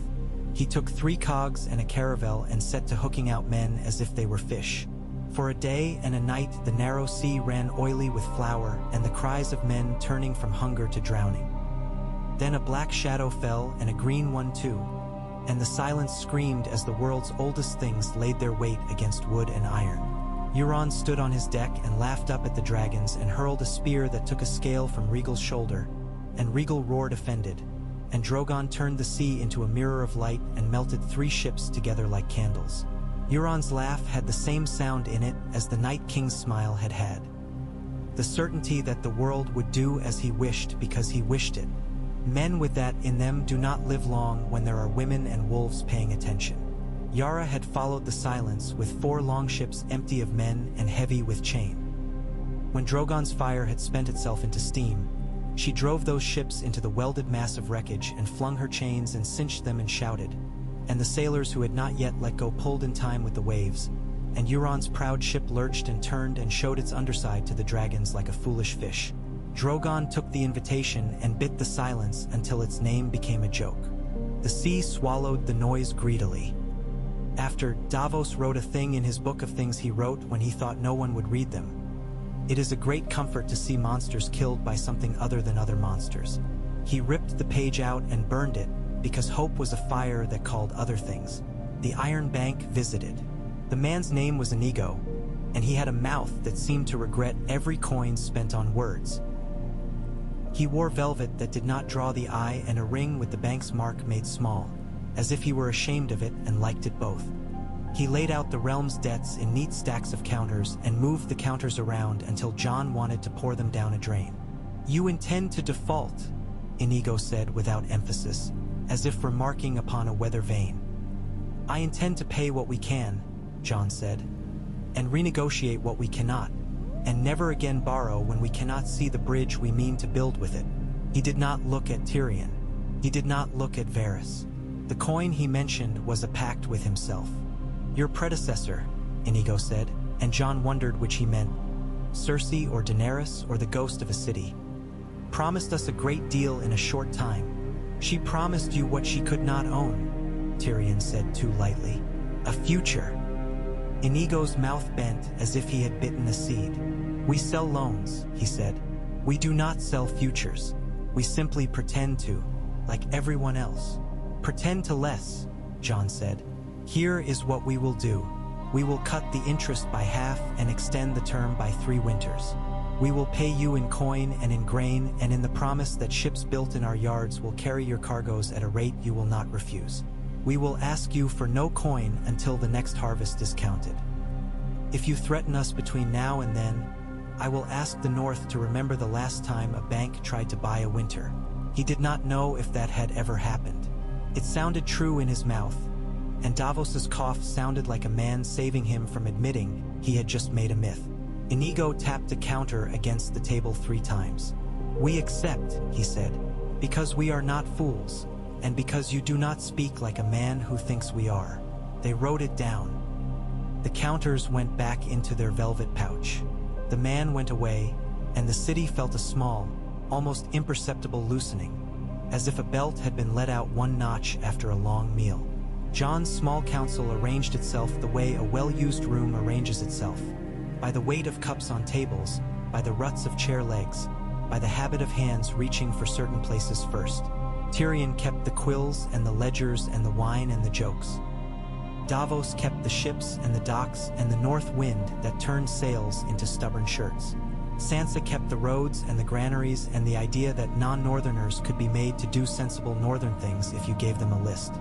[SPEAKER 1] He took 3 cogs and a caravel and set to hooking out men as if they were fish. For a day and a night the narrow sea ran oily with flour and the cries of men turning from hunger to drowning. Then a black shadow fell and a green one too, and the silence screamed as the world's oldest things laid their weight against wood and iron. Euron stood on his deck and laughed up at the dragons and hurled a spear that took a scale from Rhaegal's shoulder, and Rhaegal roared offended, and Drogon turned the sea into a mirror of light and melted 3 ships together like candles. Euron's laugh had the same sound in it as the Night King's smile had had. The certainty that the world would do as he wished because he wished it. Men with that in them do not live long when there are women and wolves paying attention. Yara had followed the silence with 4 longships empty of men and heavy with chain. When Drogon's fire had spent itself into steam, she drove those ships into the welded mass of wreckage and flung her chains and cinched them and shouted, and the sailors who had not yet let go pulled in time with the waves, and Euron's proud ship lurched and turned and showed its underside to the dragons like a foolish fish. Drogon took the invitation and bit the silence until its name became a joke. The sea swallowed the noise greedily. After, Davos wrote a thing in his book of things he wrote when he thought no one would read them. It is a great comfort to see monsters killed by something other than other monsters. He ripped the page out and burned it, because hope was a fire that called other things. The Iron Bank visited. The man's name was Inigo, and he had a mouth that seemed to regret every coin spent on words. He wore velvet that did not draw the eye and a ring with the bank's mark made small, as if he were ashamed of it and liked it both. He laid out the realm's debts in neat stacks of counters and moved the counters around until Jon wanted to pour them down a drain. You intend to default, Inigo said without emphasis, as if remarking upon a weather vane. I intend to pay what we can, Jon said, and renegotiate what we cannot. and never again borrow when we cannot see the bridge we mean to build with it." He did not look at Tyrion. He did not look at Varys. The coin he mentioned was a pact with himself. "Your predecessor," Inigo said, and Jon wondered which he meant, Cersei or Daenerys or the ghost of a city. "Promised us a great deal in a short time. She promised you what she could not own," Tyrion said too lightly. "A future." Inigo's mouth bent as if he had bitten a seed. "We sell loans," he said. "We do not sell futures. We simply pretend to, like everyone else." "Pretend to less," Jon said. "Here is what we will do. We will cut the interest by half and extend the term by 3 winters. We will pay you in coin and in grain and in the promise that ships built in our yards will carry your cargoes at a rate you will not refuse. We will ask you for no coin until the next harvest is counted. If you threaten us between now and then, I will ask the North to remember the last time a bank tried to buy a winter." He did not know if that had ever happened. It sounded true in his mouth, and Davos's cough sounded like a man saving him from admitting he had just made a myth. Inigo tapped a counter against the table 3 times. "We accept," he said, "because we are not fools, and because you do not speak like a man who thinks we are." They wrote it down. The counters went back into their velvet pouch. The man went away, and the city felt a small, almost imperceptible loosening, as if a belt had been let out 1 notch after a long meal. Jon's small council arranged itself the way a well-used room arranges itself, by the weight of cups on tables, by the ruts of chair legs, by the habit of hands reaching for certain places first. Tyrion kept the quills and the ledgers and the wine and the jokes. Davos kept the ships and the docks and the north wind that turned sails into stubborn shirts. Sansa kept the roads and the granaries and the idea that non-northerners could be made to do sensible northern things if you gave them a list.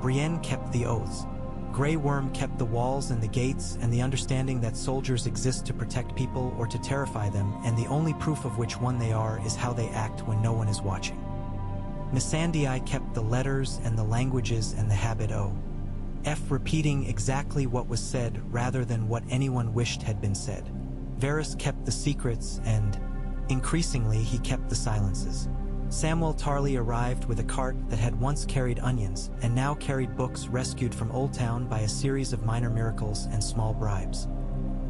[SPEAKER 1] Brienne kept the oaths. Grey Worm kept the walls and the gates and the understanding that soldiers exist to protect people or to terrify them, and the only proof of which one they are is how they act when no one is watching. Missandei kept the letters and the languages and the habit of repeating exactly what was said rather than what anyone wished had been said. Varys kept the secrets and, increasingly, he kept the silences. Samwell Tarly arrived with a cart that had once carried onions and now carried books rescued from Old Town by a series of minor miracles and small bribes.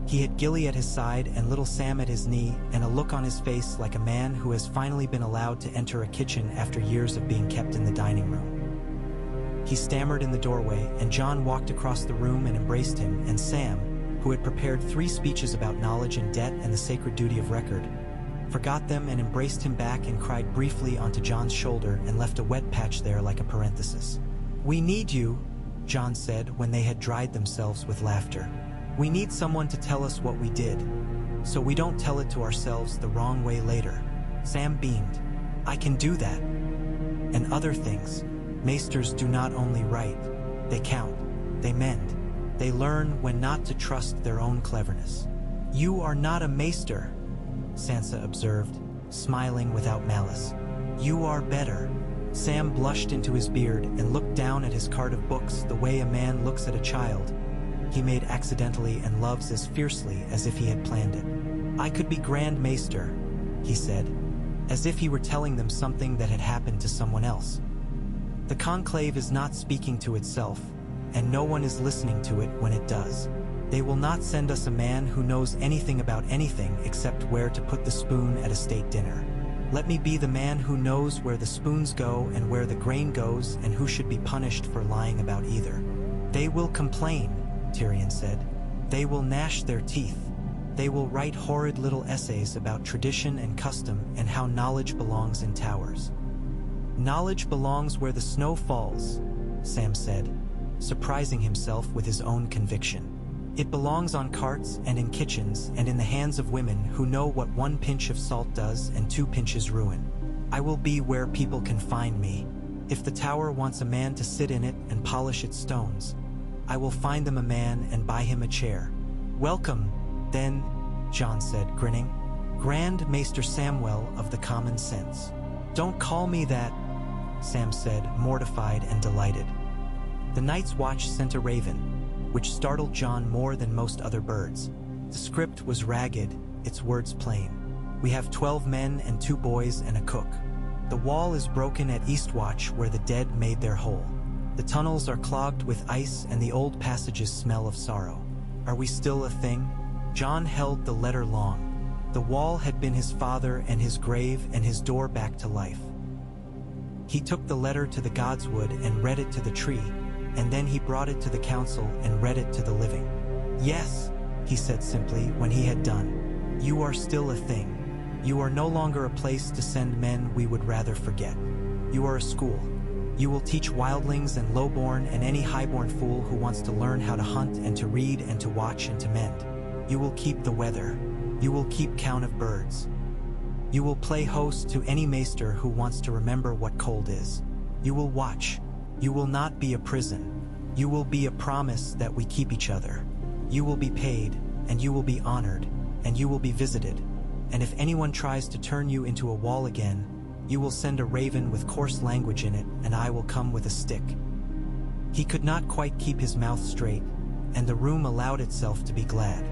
[SPEAKER 1] He had Gilly at his side and little Sam at his knee, and a look on his face like a man who has finally been allowed to enter a kitchen after years of being kept in the dining room. He stammered in the doorway, and Jon walked across the room and embraced him, and Sam, who had prepared 3 speeches about knowledge and debt and the sacred duty of record, forgot them and embraced him back and cried briefly onto Jon's shoulder and left a wet patch there like a parenthesis. "We need you," Jon said when they had dried themselves with laughter. "We need someone to tell us what we did, so we don't tell it to ourselves the wrong way later." Sam beamed. "I can do that. And other things. Maesters do not only write, they count, they mend, they learn when not to trust their own cleverness." "You are not a maester," Sansa observed, smiling without malice. "You are better." Sam blushed into his beard and looked down at his cart of books the way a man looks at a child he made accidentally and loves as fiercely as if he had planned it. "I could be Grand Maester," he said, as if he were telling them something that had happened to someone else. "The Conclave is not speaking to itself, and no one is listening to it when it does. They will not send us a man who knows anything about anything except where to put the spoon at a state dinner. Let me be the man who knows where the spoons go and where the grain goes and who should be punished for lying about either." "They will complain," Tyrion said. "They will gnash their teeth. They will write horrid little essays about tradition and custom and how knowledge belongs in towers." "Knowledge belongs where the snow falls," Sam said, surprising himself with his own conviction. "It belongs on carts and in kitchens and in the hands of women who know what 1 pinch of salt does and 2 pinches ruin. I will be where people can find me. If the tower wants a man to sit in it and polish its stones, I will find them a man and buy him a chair." "Welcome, then," Jon said, grinning. "Grand Maester Samwell of the Common Sense." "Don't call me that," Sam said, mortified and delighted. The Night's Watch sent a raven, which startled Jon more than most other birds. The script was ragged, its words plain. We have 12 men and 2 boys and a cook. The wall is broken at Eastwatch where the dead made their hole. The tunnels are clogged with ice and the old passages smell of sorrow. Are we still a thing? Jon held the letter long. The wall had been his father and his grave and his door back to life. He took the letter to the godswood and read it to the tree, and then he brought it to the council and read it to the living. Yes, he said simply when he had done. You are still a thing. You are no longer a place to send men we would rather forget. You are a school. You will teach wildlings and lowborn and any highborn fool who wants to learn how to hunt and to read and to watch and to mend. You will keep the weather. You will keep count of birds. You will play host to any maester who wants to remember what cold is. You will watch. You will not be a prison. You will be a promise that we keep each other. You will be paid, and you will be honored, and you will be visited. And if anyone tries to turn you into a wall again, you will send a raven with coarse language in it, and I will come with a stick. He could not quite keep his mouth straight, and the room allowed itself to be glad.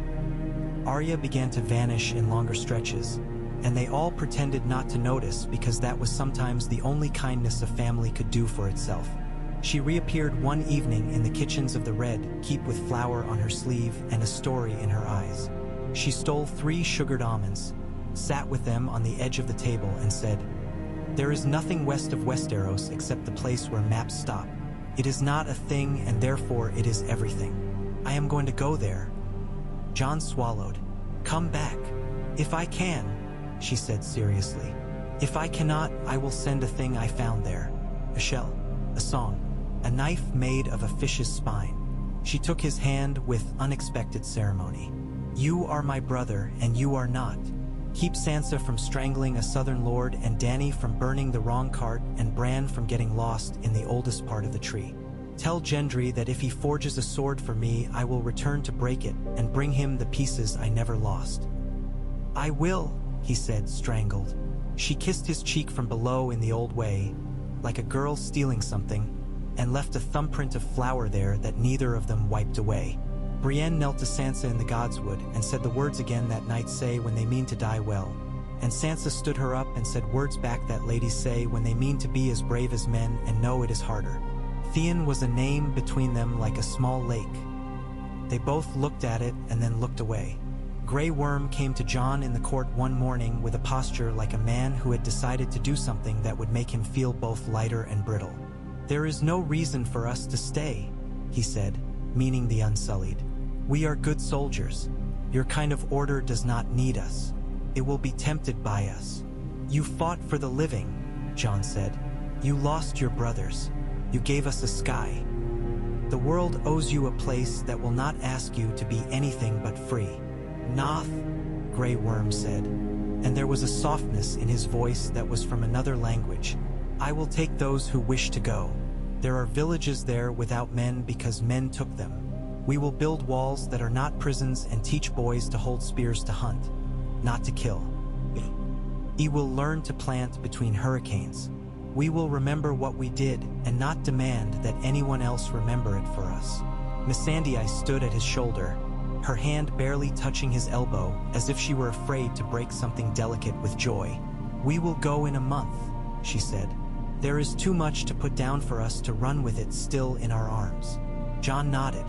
[SPEAKER 1] Arya began to vanish in longer stretches, and they all pretended not to notice because that was sometimes the only kindness a family could do for itself. She reappeared one evening in the kitchens of the Red Keep with flour on her sleeve and a story in her eyes. She stole 3 sugared almonds, sat with them on the edge of the table and said, "There is nothing west of Westeros except the place where maps stop. It is not a thing and therefore it is everything. I am going to go there." Jon swallowed. "Come back. If I can," she said seriously. "If I cannot, I will send a thing I found there. A shell, a song, a knife made of a fish's spine." She took his hand with unexpected ceremony. "You are my brother and you are not. Keep Sansa from strangling a southern lord and Dany from burning the wrong cart and Bran from getting lost in the oldest part of the tree. Tell Gendry that if he forges a sword for me, I will return to break it and bring him the pieces I never lost." "I will," he said, strangled. She kissed his cheek from below in the old way, like a girl stealing something, and left a thumbprint of flour there that neither of them wiped away. Brienne knelt to Sansa in the godswood and said the words again that knights say when they mean to die well. And Sansa stood her up and said words back that ladies say when they mean to be as brave as men and know it is harder. Theon was a name between them like a small lake. They both looked at it and then looked away. Grey Worm came to Jon in the court one morning with a posture like a man who had decided to do something that would make him feel both lighter and brittle. "There is no reason for us to stay," he said, meaning the Unsullied. "We are good soldiers. Your kind of order does not need us. It will be tempted by us." "You fought for the living," Jon said. "You lost your brothers. You gave us a sky. The world owes you a place that will not ask you to be anything but free." "Noth," Grey Worm said, and there was a softness in his voice that was from another language. "I will take those who wish to go. There are villages there without men because men took them. We will build walls that are not prisons and teach boys to hold spears to hunt, not to kill. We will learn to plant between hurricanes. We will remember what we did and not demand that anyone else remember it for us." Missandei stood at his shoulder, her hand barely touching his elbow as if she were afraid to break something delicate with joy. "We will go in a month," she said. "There is too much to put down for us to run with it still in our arms." Jon nodded.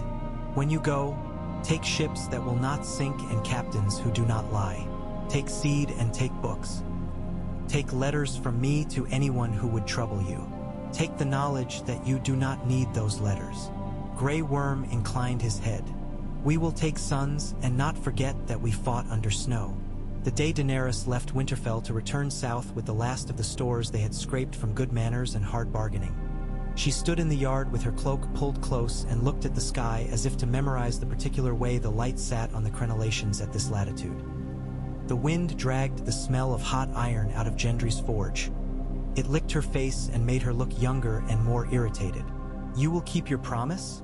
[SPEAKER 1] "When you go, take ships that will not sink and captains who do not lie. Take seed and take books. Take letters from me to anyone who would trouble you. Take the knowledge that you do not need those letters." Grey Worm inclined his head. "We will take sons and not forget that we fought under snow." The day Daenerys left Winterfell to return south with the last of the stores they had scraped from good manners and hard bargaining. She stood in the yard with her cloak pulled close and looked at the sky as if to memorize the particular way the light sat on the crenellations at this latitude. The wind dragged the smell of hot iron out of Gendry's forge. It licked her face and made her look younger and more irritated. "You will keep your promise?"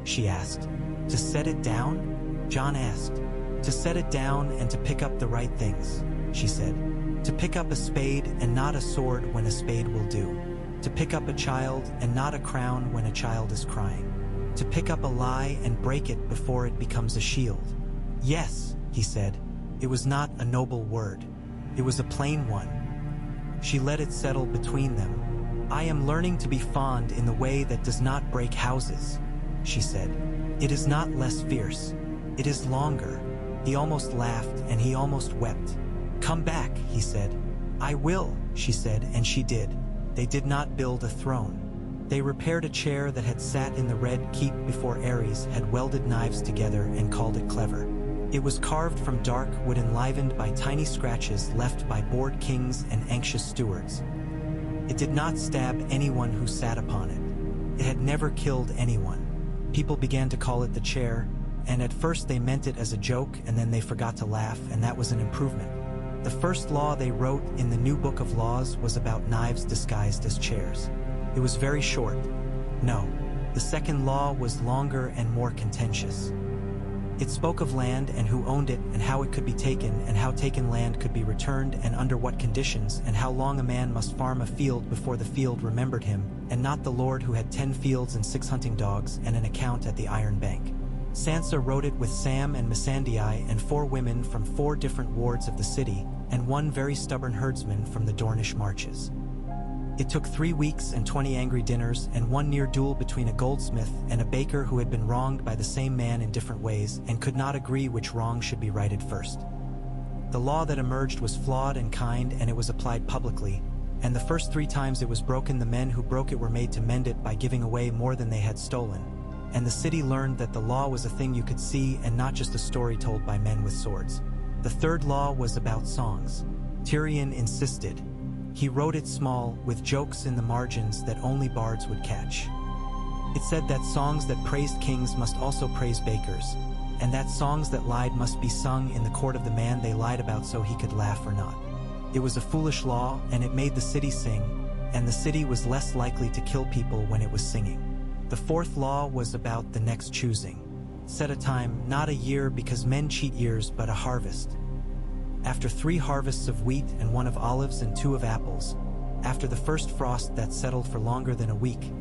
[SPEAKER 1] she asked. "To set it down?" Jon asked. "To set it down and to pick up the right things," she said. "To pick up a spade and not a sword when a spade will do. To pick up a child and not a crown when a child is crying. To pick up a lie and break it before it becomes a shield." "Yes," he said, It was not a noble word. It was a plain one. She let it settle between them. "I am learning to be fond in the way that does not break houses," she said. "It is not less fierce. It is longer." He almost laughed and he almost wept. "Come back," he said. "I will," she said, and she did. They did not build a throne. They repaired a chair that had sat in the red keep before Ares had welded knives together and called it clever. It was carved from dark wood enlivened by tiny scratches left by bored kings and anxious stewards. It did not stab anyone who sat upon it. It had never killed anyone. People began to call it the chair, and at first they meant it as a joke, and then they forgot to laugh, and that was an improvement. The first law they wrote in the new book of laws was about knives disguised as chairs. It was very short. No, the second law was longer and more contentious. It spoke of land and who owned it and how it could be taken and how taken land could be returned and under what conditions and how long a man must farm a field before the field remembered him, and not the lord who had 10 fields and 6 hunting dogs and an account at the Iron Bank. Sansa wrote it with Sam and Missandei and 4 women from 4 different wards of the city and 1 very stubborn herdsman from the Dornish marches. It took 3 weeks and 20 angry dinners and 1 near duel between a goldsmith and a baker who had been wronged by the same man in different ways and could not agree which wrong should be righted first. The law that emerged was flawed and kind, and it was applied publicly, and the first 3 times it was broken, the men who broke it were made to mend it by giving away more than they had stolen, and the city learned that the law was a thing you could see and not just a story told by men with swords. The third law was about songs. Tyrion insisted. He wrote it small, with jokes in the margins that only bards would catch. It said that songs that praised kings must also praise bakers, and that songs that lied must be sung in the court of the man they lied about so he could laugh or not. It was a foolish law, and it made the city sing, and the city was less likely to kill people when it was singing. The fourth law was about the next choosing. Set a time, not a year, because men cheat years, but a harvest. After 3 harvests of wheat and 1 of olives and 2 of apples, after the first frost that settled for longer than a week,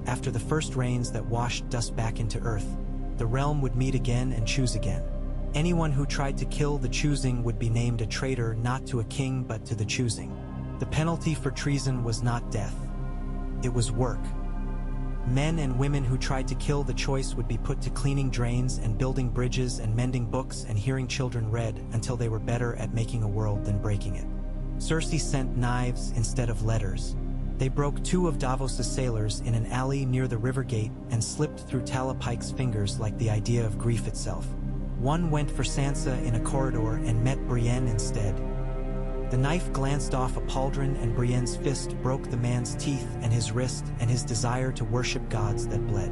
[SPEAKER 1] after the first rains that washed dust back into earth, the realm would meet again and choose again. Anyone who tried to kill the choosing would be named a traitor, not to a king but to the choosing. The penalty for treason was not death. It was work. Men and women who tried to kill the choice would be put to cleaning drains and building bridges and mending books and hearing children read until they were better at making a world than breaking it. Cersei sent knives instead of letters. They broke 2 of Davos's sailors in an alley near the river gate and slipped through Tala Pike's fingers like the idea of grief itself. 1 went for Sansa in a corridor and met Brienne instead. The knife glanced off a pauldron and Brienne's fist broke the man's teeth and his wrist and his desire to worship gods that bled.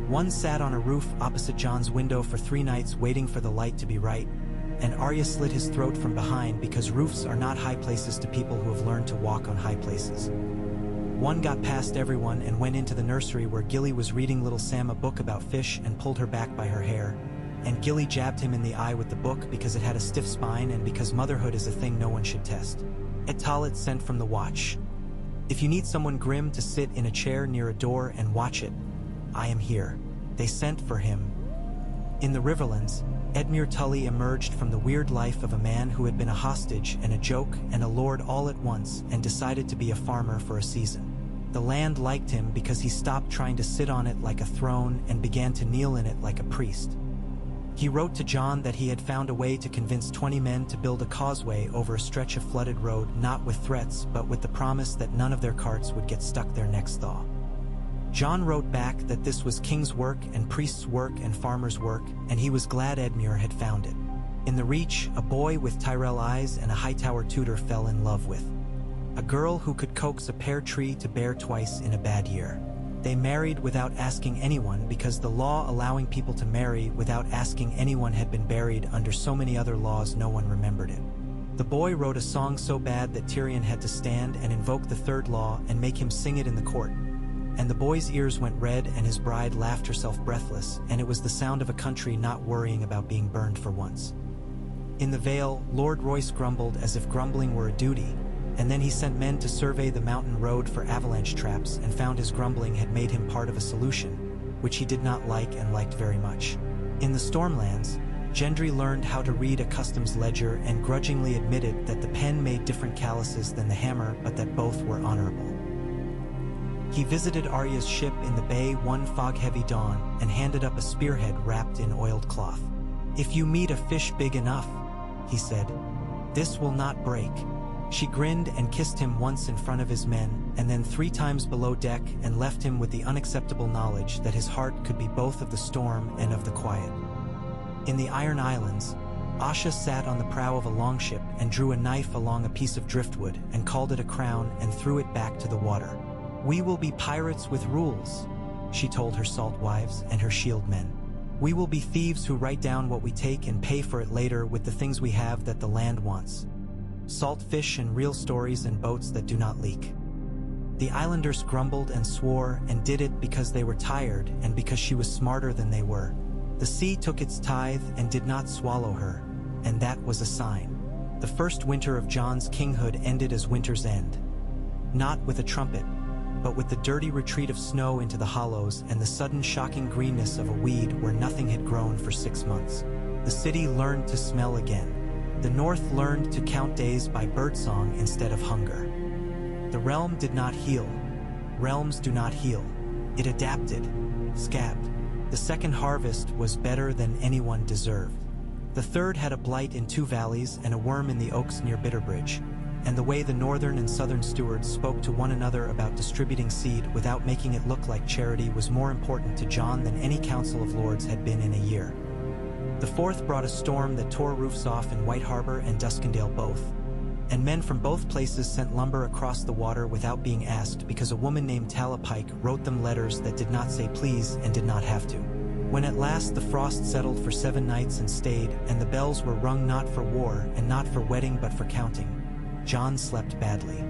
[SPEAKER 1] 1 sat on a roof opposite Jon's window for 3 nights waiting for the light to be right, and Arya slit his throat from behind because roofs are not high places to people who have learned to walk on high places. 1 got past everyone and went into the nursery where Gilly was reading little Sam a book about fish and pulled her back by her hair, and Gilly jabbed him in the eye with the book because it had a stiff spine and because motherhood is a thing no one should test. Ettalit sent from the watch. If you need someone grim to sit in a chair near a door and watch it, I am here. They sent for him. In the Riverlands, Edmure Tully emerged from the weird life of a man who had been a hostage and a joke and a lord all at once and decided to be a farmer for a season. The land liked him because he stopped trying to sit on it like a throne and began to kneel in it like a priest. He wrote to Jon that he had found a way to convince 20 men to build a causeway over a stretch of flooded road, not with threats but with the promise that none of their carts would get stuck there next thaw. Jon wrote back that this was king's work and priest's work and farmer's work, and he was glad Edmure had found it. In the Reach, a boy with Tyrell eyes and a Hightower tutor fell in love with a girl who could coax a pear tree to bear twice in a bad year. They married without asking anyone because the law allowing people to marry without asking anyone had been buried under so many other laws no one remembered it. The boy wrote a song so bad that Tyrion had to stand and invoke the third law and make him sing it in the court. And the boy's ears went red and his bride laughed herself breathless, and it was the sound of a country not worrying about being burned for once. In the Vale, Lord Royce grumbled as if grumbling were a duty, and then he sent men to survey the mountain road for avalanche traps and found his grumbling had made him part of a solution, which he did not like and liked very much. In the Stormlands, Tyrion Gendry learned how to read a customs ledger and grudgingly admitted that the pen made different calices than the hammer, but that both were honorable. He visited Arya's ship in the bay one fog-heavy dawn and handed up a spearhead wrapped in oiled cloth. "If you meet a fish big enough," he said, "this will not break." She grinned and kissed him once in front of his men, and then 3 times below deck, and left him with the unacceptable knowledge that his heart could be both of the storm and of the quiet. In the Iron Islands, Asha sat on the prow of a longship and drew a knife along a piece of driftwood and called it a crown and threw it back to the water. "We will be pirates with rules," she told her salt wives and her shield men. "We will be thieves who write down what we take and pay for it later with the things we have that the land wants. Salt fish and real stories and boats that do not leak." The islanders grumbled and swore and did it because they were tired and because she was smarter than they were. The sea took its tithe and did not swallow her, and that was a sign. The first winter of Jon's kinghood ended as winter's end. Not with a trumpet, but with the dirty retreat of snow into the hollows and the sudden shocking greenness of a weed where nothing had grown for 6 months. The city learned to smell again. The north learned to count days by birdsong instead of hunger. The realm did not heal. Realms do not heal. It adapted, scabbed. The second harvest was better than anyone deserved. The third had a blight in 2 valleys and a worm in the oaks near Bitterbridge, and the way the northern and southern stewards spoke to one another about distributing seed without making it look like charity was more important to Jon than any council of lords had been in a year. The fourth brought a storm that tore roofs off in White Harbor and Duskendale both, and men from both places sent lumber across the water without being asked because a woman named Tala Pike wrote them letters that did not say please and did not have to. When at last the frost settled for 7 nights and stayed, and the bells were rung not for war and not for wedding but for counting, Jon slept badly.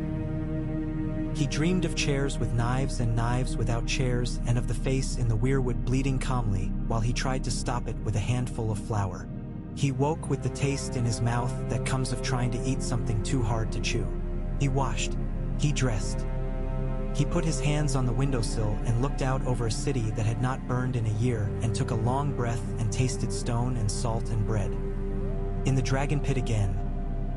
[SPEAKER 1] He dreamed of chairs with knives and knives without chairs, and of the face in the weirwood bleeding calmly while he tried to stop it with a handful of flour. He woke with the taste in his mouth that comes of trying to eat something too hard to chew. He washed. He dressed. He put his hands on the windowsill and looked out over a city that had not burned in a year, and took a long breath and tasted stone and salt and bread. In the dragon pit again,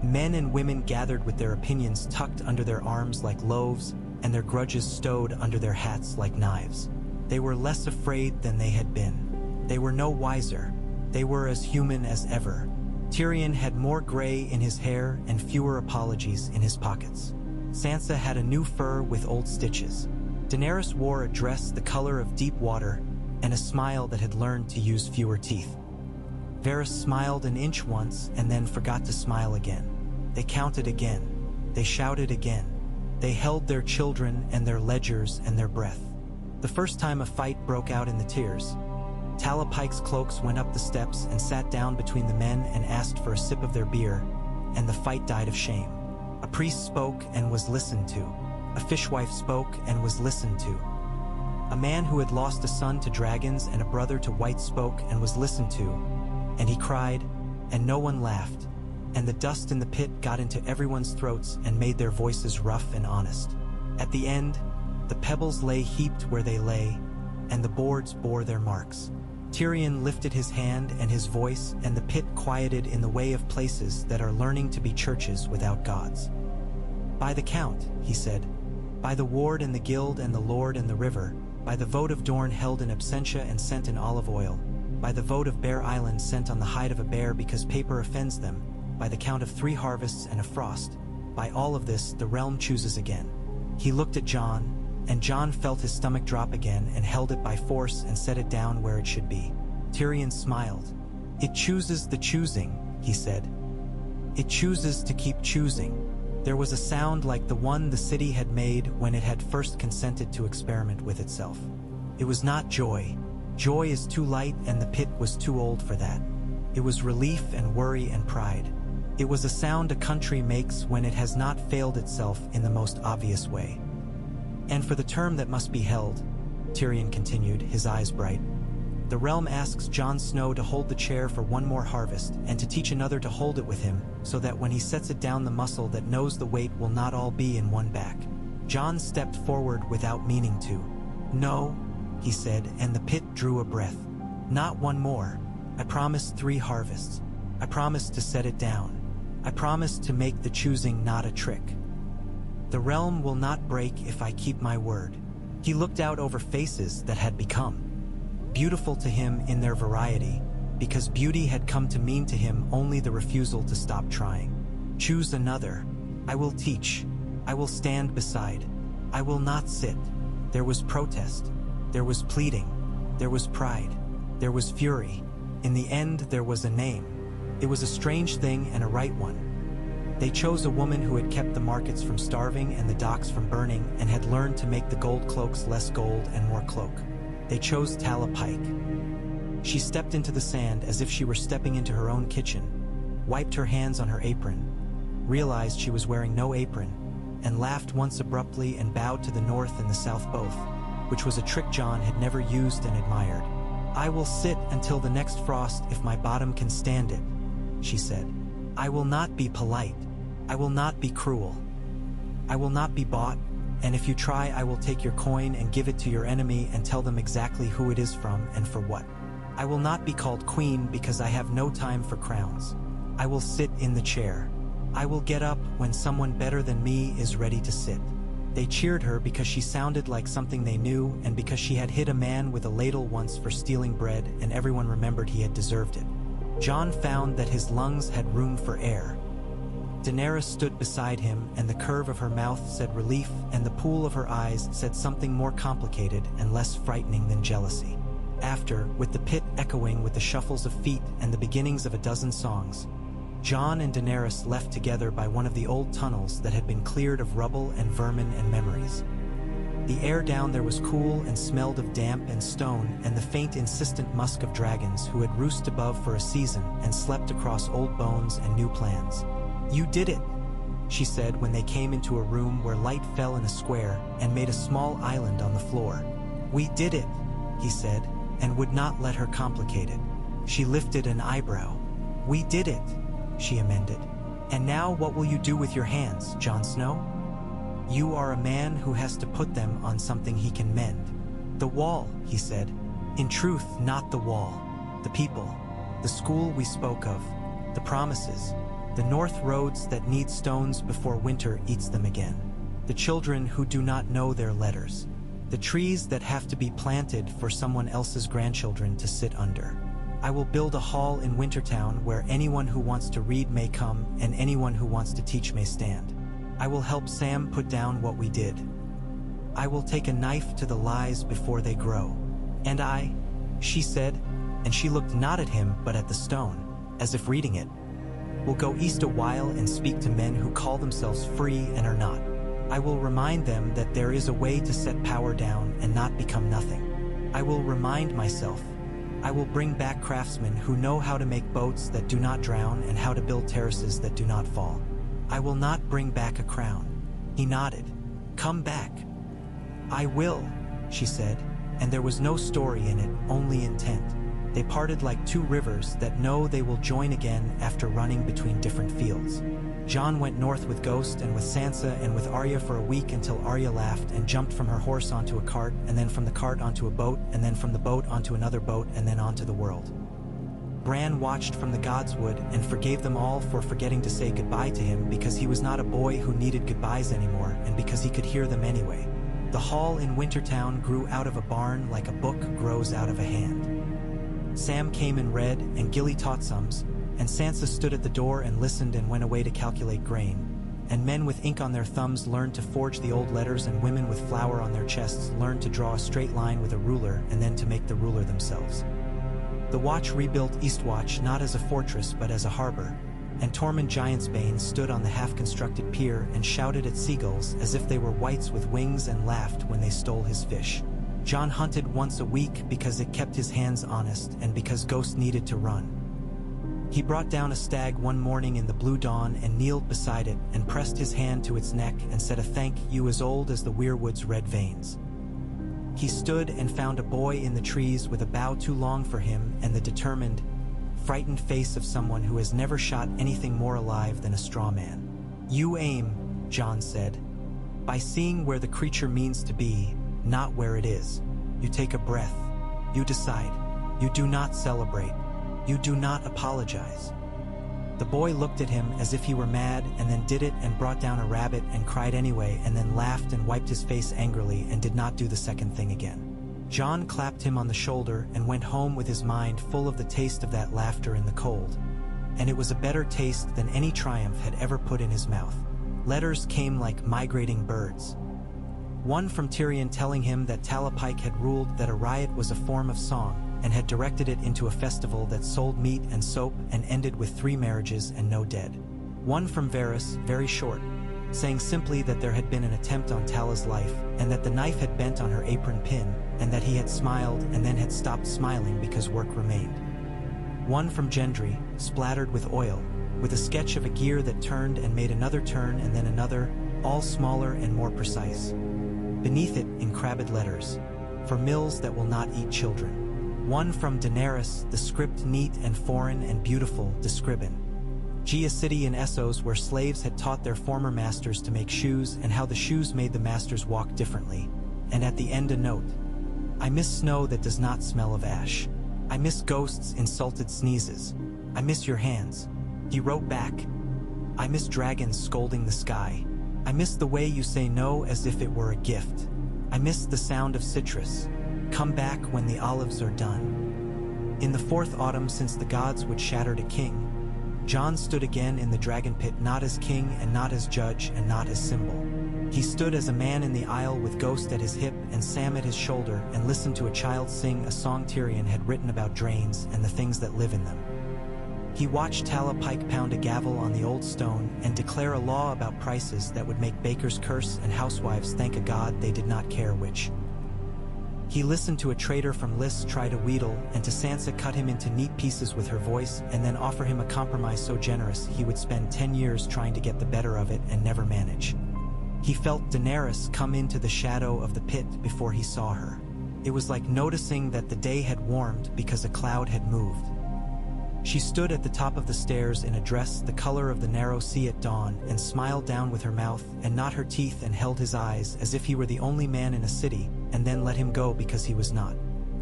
[SPEAKER 1] men and women gathered with their opinions tucked under their arms like loaves, and their grudges stowed under their hats like knives. They were less afraid than they had been. They were no wiser. They were as human as ever. Tyrion had more gray in his hair and fewer apologies in his pockets. Sansa had a new fur with old stitches. Daenerys wore a dress the color of deep water and a smile that had learned to use fewer teeth. Varys smiled an inch once and then forgot to smile again. They counted again. They shouted again. They held their children and their ledgers and their breath. The first time a fight broke out in the Tears, Tala Pike's cloaks went up the steps and sat down between the men and asked for a sip of their beer, and the fight died of shame. A priest spoke and was listened to. A fishwife spoke and was listened to. A man who had lost a son to dragons and a brother to white spoke and was listened to, and he cried, and no one laughed, and the dust in the pit got into everyone's throats and made their voices rough and honest. At the end, the pebbles lay heaped where they lay, and the boards bore their marks. Tyrion lifted his hand and his voice, and the pit quieted in the way of places that are learning to be churches without gods. "By the count," he said, "by the ward and the guild and the lord and the river, by the vote of Dorne held in absentia and sent in olive oil, by the vote of Bear Island sent on the hide of a bear because paper offends them, by the count of 3 harvests and a frost, by all of this the realm chooses again." He looked at Jon, and Jon felt his stomach drop again and held it by force and set it down where it should be. Tyrion smiled. "It chooses the choosing," he said. "It chooses to keep choosing." There was a sound like the one the city had made when it had first consented to experiment with itself. It was not joy. Joy is too light and the pit was too old for that. It was relief and worry and pride. It was a sound a country makes when it has not failed itself in the most obvious way. "And for the term that must be held," Tyrion continued, his eyes bright, "the realm asks Jon Snow to hold the chair for 1 more harvest and to teach another to hold it with him, so that when he sets it down the muscle that knows the weight will not all be in one back." Jon stepped forward without meaning to. "No," he said, and the pit drew a breath. "Not 1 more. I promised 3 harvests. I promised to set it down. I promised to make the choosing not a trick. The realm will not break if I keep my word." He looked out over faces that had become beautiful to him in their variety, because beauty had come to mean to him only the refusal to stop trying. "Choose another. I will teach. I will stand beside. I will not sit." There was protest. There was pleading. There was pride. There was fury. In the end, there was a name. It was a strange thing and a right one. They chose a woman who had kept the markets from starving and the docks from burning and had learned to make the gold cloaks less gold and more cloak. They chose Tala Pike. She stepped into the sand as if she were stepping into her own kitchen, wiped her hands on her apron, realized she was wearing no apron, and laughed once abruptly and bowed to the north and the south both, which was a trick Jon had never used and admired. "I will sit until the next frost if my bottom can stand it," she said. "I will not be polite. I will not be cruel. I will not be bought, and if you try I will take your coin and give it to your enemy and tell them exactly who it is from and for what. I will not be called queen because I have no time for crowns. I will sit in the chair. I will get up when someone better than me is ready to sit." They cheered her because she sounded like something they knew and because she had hit a man with a ladle once for stealing bread and everyone remembered he had deserved it. Jon found that his lungs had room for air. Daenerys stood beside him and the curve of her mouth said relief and the pool of her eyes said something more complicated and less frightening than jealousy. After, with the pit echoing with the shuffles of feet and the beginnings of a dozen songs, Jon and Daenerys left together by one of the old tunnels that had been cleared of rubble and vermin and memories. The air down there was cool and smelled of damp and stone and the faint insistent musk of dragons who had roosted above for a season and slept across old bones and new plans. "You did it," she said when they came into a room where light fell in a square and made a small island on the floor. "We did it," he said, and would not let her complicate it. She lifted an eyebrow. "We did it," she amended. "And now what will you do with your hands, Jon Snow?" "You are a man who has to put them on something he can mend." "The wall," he said. "In truth, not the wall. The people. The school we spoke of. The promises. The north roads that need stones before winter eats them again. The children who do not know their letters. The trees that have to be planted for someone else's grandchildren to sit under. I will build a hall in Wintertown where anyone who wants to read may come and anyone who wants to teach may stand. I will help Sam put down what we did. I will take a knife to the lies before they grow. And I," she said, and she looked not at him but at the stone, as if reading it, "will go east a while and speak to men who call themselves free and are not. I will remind them that there is a way to set power down and not become nothing. I will remind myself. I will bring back craftsmen who know how to make boats that do not drown and how to build terraces that do not fall. I will not bring back a crown." He nodded. "Come back." "I will," she said, and there was no story in it, only intent. They parted like 2 rivers that know they will join again after running between different fields. Jon went north with Ghost and with Sansa and with Arya for a week until Arya laughed and jumped from her horse onto a cart and then from the cart onto a boat and then from the boat onto another boat and then onto the world. Bran watched from the Godswood and forgave them all for forgetting to say goodbye to him because he was not a boy who needed goodbyes anymore and because he could hear them anyway. The hall in Wintertown grew out of a barn like a book grows out of a hand. Sam came and read and Gilly taught sums, and Sansa stood at the door and listened and went away to calculate grain, and men with ink on their thumbs learned to forge the old letters and women with flour on their chests learned to draw a straight line with a ruler and then to make the ruler themselves. The Watch rebuilt Eastwatch not as a fortress but as a harbor, and Tormund Giantsbane stood on the half-constructed pier and shouted at seagulls as if they were wights with wings and laughed when they stole his fish. Jon hunted once a week because it kept his hands honest and because Ghost needed to run. He brought down a stag one morning in the blue dawn and kneeled beside it and pressed his hand to its neck and said a thank you as old as the weirwood's red veins. He stood and found a boy in the trees with a bow too long for him and the determined, frightened face of someone who has never shot anything more alive than a straw man. "You aim," Jon said, "by seeing where the creature means to be, not where it is. You take a breath. You decide. You do not celebrate. You do not apologize." The boy looked at him as if he were mad, and then did it and brought down a rabbit and cried anyway, and then laughed and wiped his face angrily and did not do the second thing again. Jon clapped him on the shoulder and went home with his mind full of the taste of that laughter in the cold. And it was a better taste than any triumph had ever put in his mouth. Letters came like migrating birds. One from Tyrion telling him that Talapike had ruled that a riot was a form of song, and had directed it into a festival that sold meat and soap and ended with 3 marriages and no dead. One from Varys, very short, saying simply that there had been an attempt on Tala's life, and that the knife had bent on her apron pin, and that he had smiled and then had stopped smiling because work remained. One from Gendry, splattered with oil, with a sketch of a gear that turned and made another turn and then another, all smaller and more precise. Beneath it, in crabbed letters, "For mills that will not eat children." One from Daenerys, the script neat and foreign and beautiful, describin'. A city in Essos where slaves had taught their former masters to make shoes and how the shoes made the masters walk differently. And at the end a note. "I miss snow that does not smell of ash. I miss ghosts' insulted sneezes. I miss your hands." He wrote back, "I miss dragons scolding the sky. I miss the way you say no as if it were a gift. I miss the sound of citrus. Come back when the olives are done." In the 4th autumn since the gods would shatter to king, Jon stood again in the dragon pit, not as king and not as judge and not as symbol. He stood as a man in the aisle with Ghost at his hip and Sam at his shoulder, and listened to a child sing a song Tyrion had written about drains and the things that live in them. He watched Talapike pound a gavel on the old stone and declare a law about prices that would make bakers curse and housewives thank a god they did not care which. He listened to a trader from Lys try to wheedle, and to Sansa cut him into neat pieces with her voice and then offer him a compromise so generous he would spend 10 years trying to get the better of it and never manage. He felt Daenerys come into the shadow of the pit before he saw her. It was like noticing that the day had warmed because a cloud had moved. She stood at the top of the stairs in a dress the color of the narrow sea at dawn and smiled down with her mouth and not her teeth and held his eyes as if he were the only man in a city, and then let him go because he was not.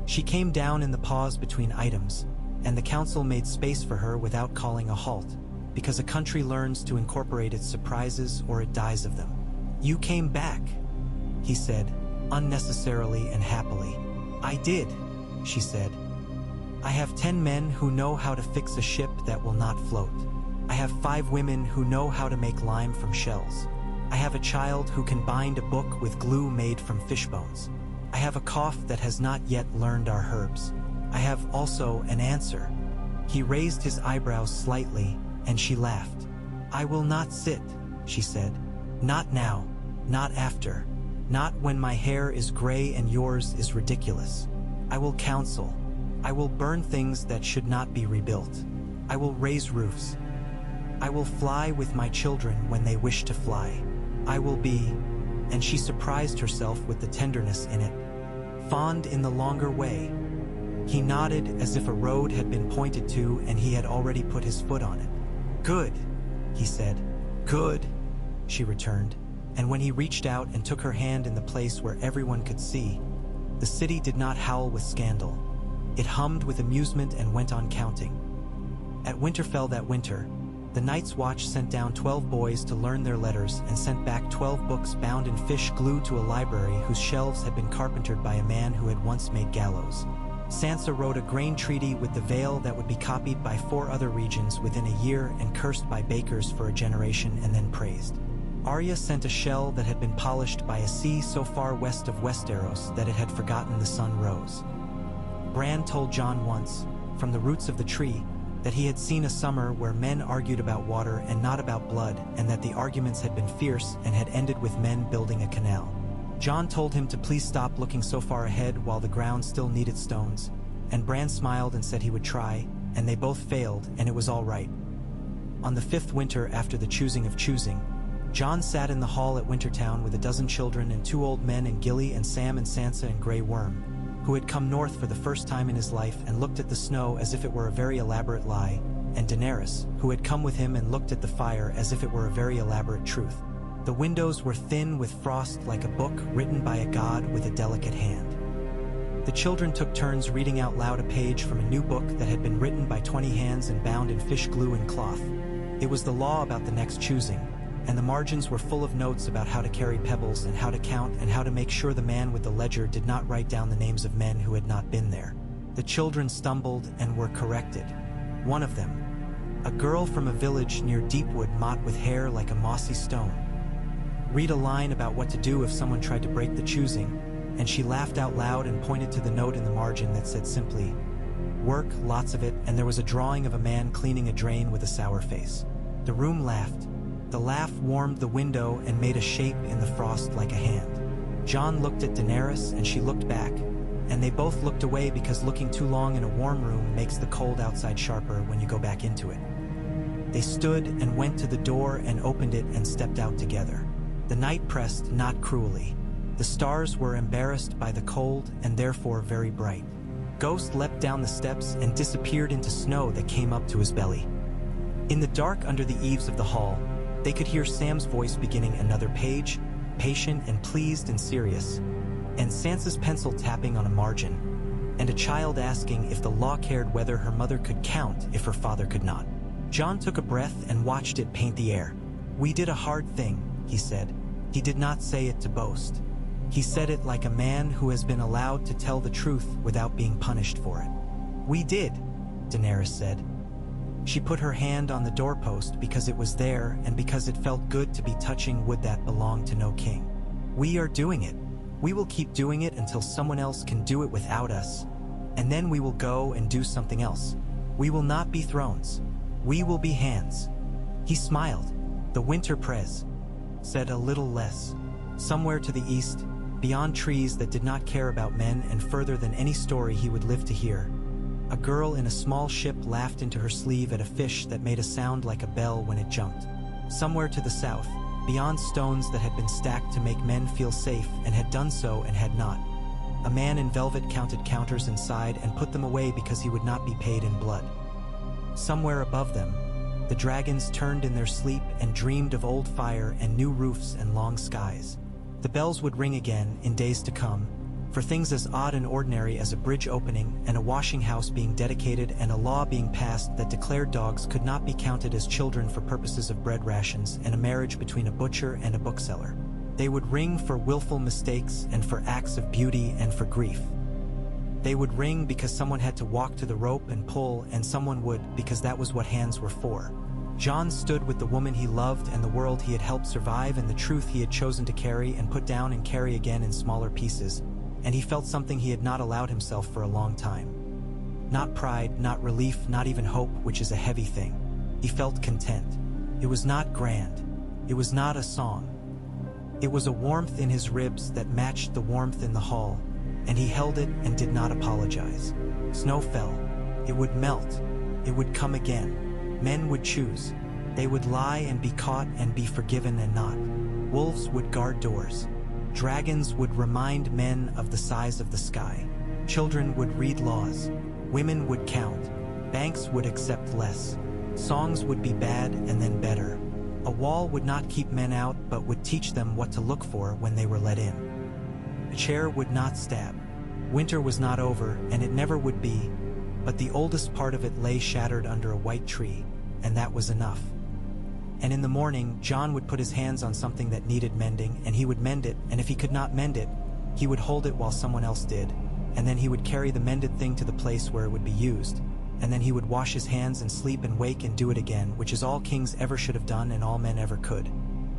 [SPEAKER 1] She came down in the pause between items, and the council made space for her without calling a halt, because a country learns to incorporate its surprises or it dies of them. "You came back," he said, unnecessarily and happily. "I did," she said. "I have 10 men who know how to fix a ship that will not float. I have 5 women who know how to make lime from shells. I have a child who can bind a book with glue made from fish bones. I have a cough that has not yet learned our herbs. I have also an answer." He raised his eyebrows slightly, and she laughed. "I will not sit," she said. "Not now, not after, not when my hair is gray and yours is ridiculous. I will counsel. I will burn things that should not be rebuilt. I will raise roofs. I will fly with my children when they wish to fly. I will be," and she surprised herself with the tenderness in it, "fond in the longer way." He nodded as if a road had been pointed to and he had already put his foot on it. "Good," he said. "Good," she returned, and when he reached out and took her hand in the place where everyone could see, the city did not howl with scandal. It hummed with amusement and went on counting. At Winterfell that winter, the Night's Watch sent down 12 boys to learn their letters and sent back 12 books bound in fish glued to a library whose shelves had been carpentered by a man who had once made gallows. Sansa wrote a grain treaty with the Vale that would be copied by 4 other regions within a year and cursed by bakers for a generation and then praised. Arya sent a shell that had been polished by a sea so far west of Westeros that it had forgotten the sun rose. Bran told Jon once, from the roots of the tree, that he had seen a summer where men argued about water and not about blood, and that the arguments had been fierce and had ended with men building a canal. Jon told him to please stop looking so far ahead while the ground still needed stones, and Bran smiled and said he would try, and they both failed, and it was all right. On the 5th winter after the choosing of choosing, Jon sat in the hall at Wintertown with a dozen children and 2 old men and Gilly and Sam and Sansa and Grey Worm, who had come north for the first time in his life and looked at the snow as if it were a very elaborate lie, and Daenerys, who had come with him and looked at the fire as if it were a very elaborate truth. The windows were thin with frost like a book written by a god with a delicate hand. The children took turns reading out loud a page from a new book that had been written by 20 hands and bound in fish glue and cloth. It was the law about the next choosing, and the margins were full of notes about how to carry pebbles and how to count and how to make sure the man with the ledger did not write down the names of men who had not been there. The children stumbled and were corrected. One of them, a girl from a village near Deepwood Mott with hair like a mossy stone, read a line about what to do if someone tried to break the choosing, and she laughed out loud and pointed to the note in the margin that said simply, "Work, lots of it," and there was a drawing of a man cleaning a drain with a sour face. The room laughed. The laugh warmed the window and made a shape in the frost like a hand. Jon looked at Daenerys and she looked back, and they both looked away because looking too long in a warm room makes the cold outside sharper when you go back into it. They stood and went to the door and opened it and stepped out together. The night pressed not cruelly. The stars were embarrassed by the cold and therefore very bright. Ghost leapt down the steps and disappeared into snow that came up to his belly. In the dark under the eaves of the hall, they could hear Sam's voice beginning another page, patient and pleased and serious, and Sansa's pencil tapping on a margin, and a child asking if the law cared whether her mother could count if her father could not. Jon took a breath and watched it paint the air. "We did a hard thing," he said. He did not say it to boast. He said it like a man who has been allowed to tell the truth without being punished for it. "We did," Daenerys said. She put her hand on the doorpost because it was there and because it felt good to be touching wood that belonged to no king. "We are doing it. We will keep doing it until someone else can do it without us, and then we will go and do something else. We will not be thrones. We will be hands." He smiled. The winter prez said a little less. Somewhere to the east, beyond trees that did not care about men and further than any story he would live to hear, a girl in a small ship laughed into her sleeve at a fish that made a sound like a bell when it jumped. Somewhere to the south, beyond stones that had been stacked to make men feel safe and had done so and had not, a man in velvet counted counters and sighed and put them away because he would not be paid in blood. Somewhere above them, the dragons turned in their sleep and dreamed of old fire and new roofs and long skies. The bells would ring again in days to come, for things as odd and ordinary as a bridge opening and a washing house being dedicated and a law being passed that declared dogs could not be counted as children for purposes of bread rations and a marriage between a butcher and a bookseller. They would ring for willful mistakes and for acts of beauty and for grief. They would ring because someone had to walk to the rope and pull, and someone would because that was what hands were for. Jon stood with the woman he loved and the world he had helped survive and the truth he had chosen to carry and put down and carry again in smaller pieces, and he felt something he had not allowed himself for a long time. Not pride, not relief, not even hope, which is a heavy thing. He felt content. It was not grand. It was not a song. It was a warmth in his ribs that matched the warmth in the hall, and he held it and did not apologize. Snow fell. It would melt. It would come again. Men would choose. They would lie and be caught and be forgiven and not. Wolves would guard doors. Dragons would remind men of the size of the sky. Children would read laws. Women would count. Banks would accept less. Songs would be bad and then better. A wall would not keep men out but would teach them what to look for when they were let in. A chair would not stab. Winter was not over, and it never would be, but the oldest part of it lay shattered under a white tree, and that was enough. And in the morning, Jon would put his hands on something that needed mending, and he would mend it, and if he could not mend it, he would hold it while someone else did, and then he would carry the mended thing to the place where it would be used, and then he would wash his hands and sleep and wake and do it again, which is all kings ever should have done and all men ever could.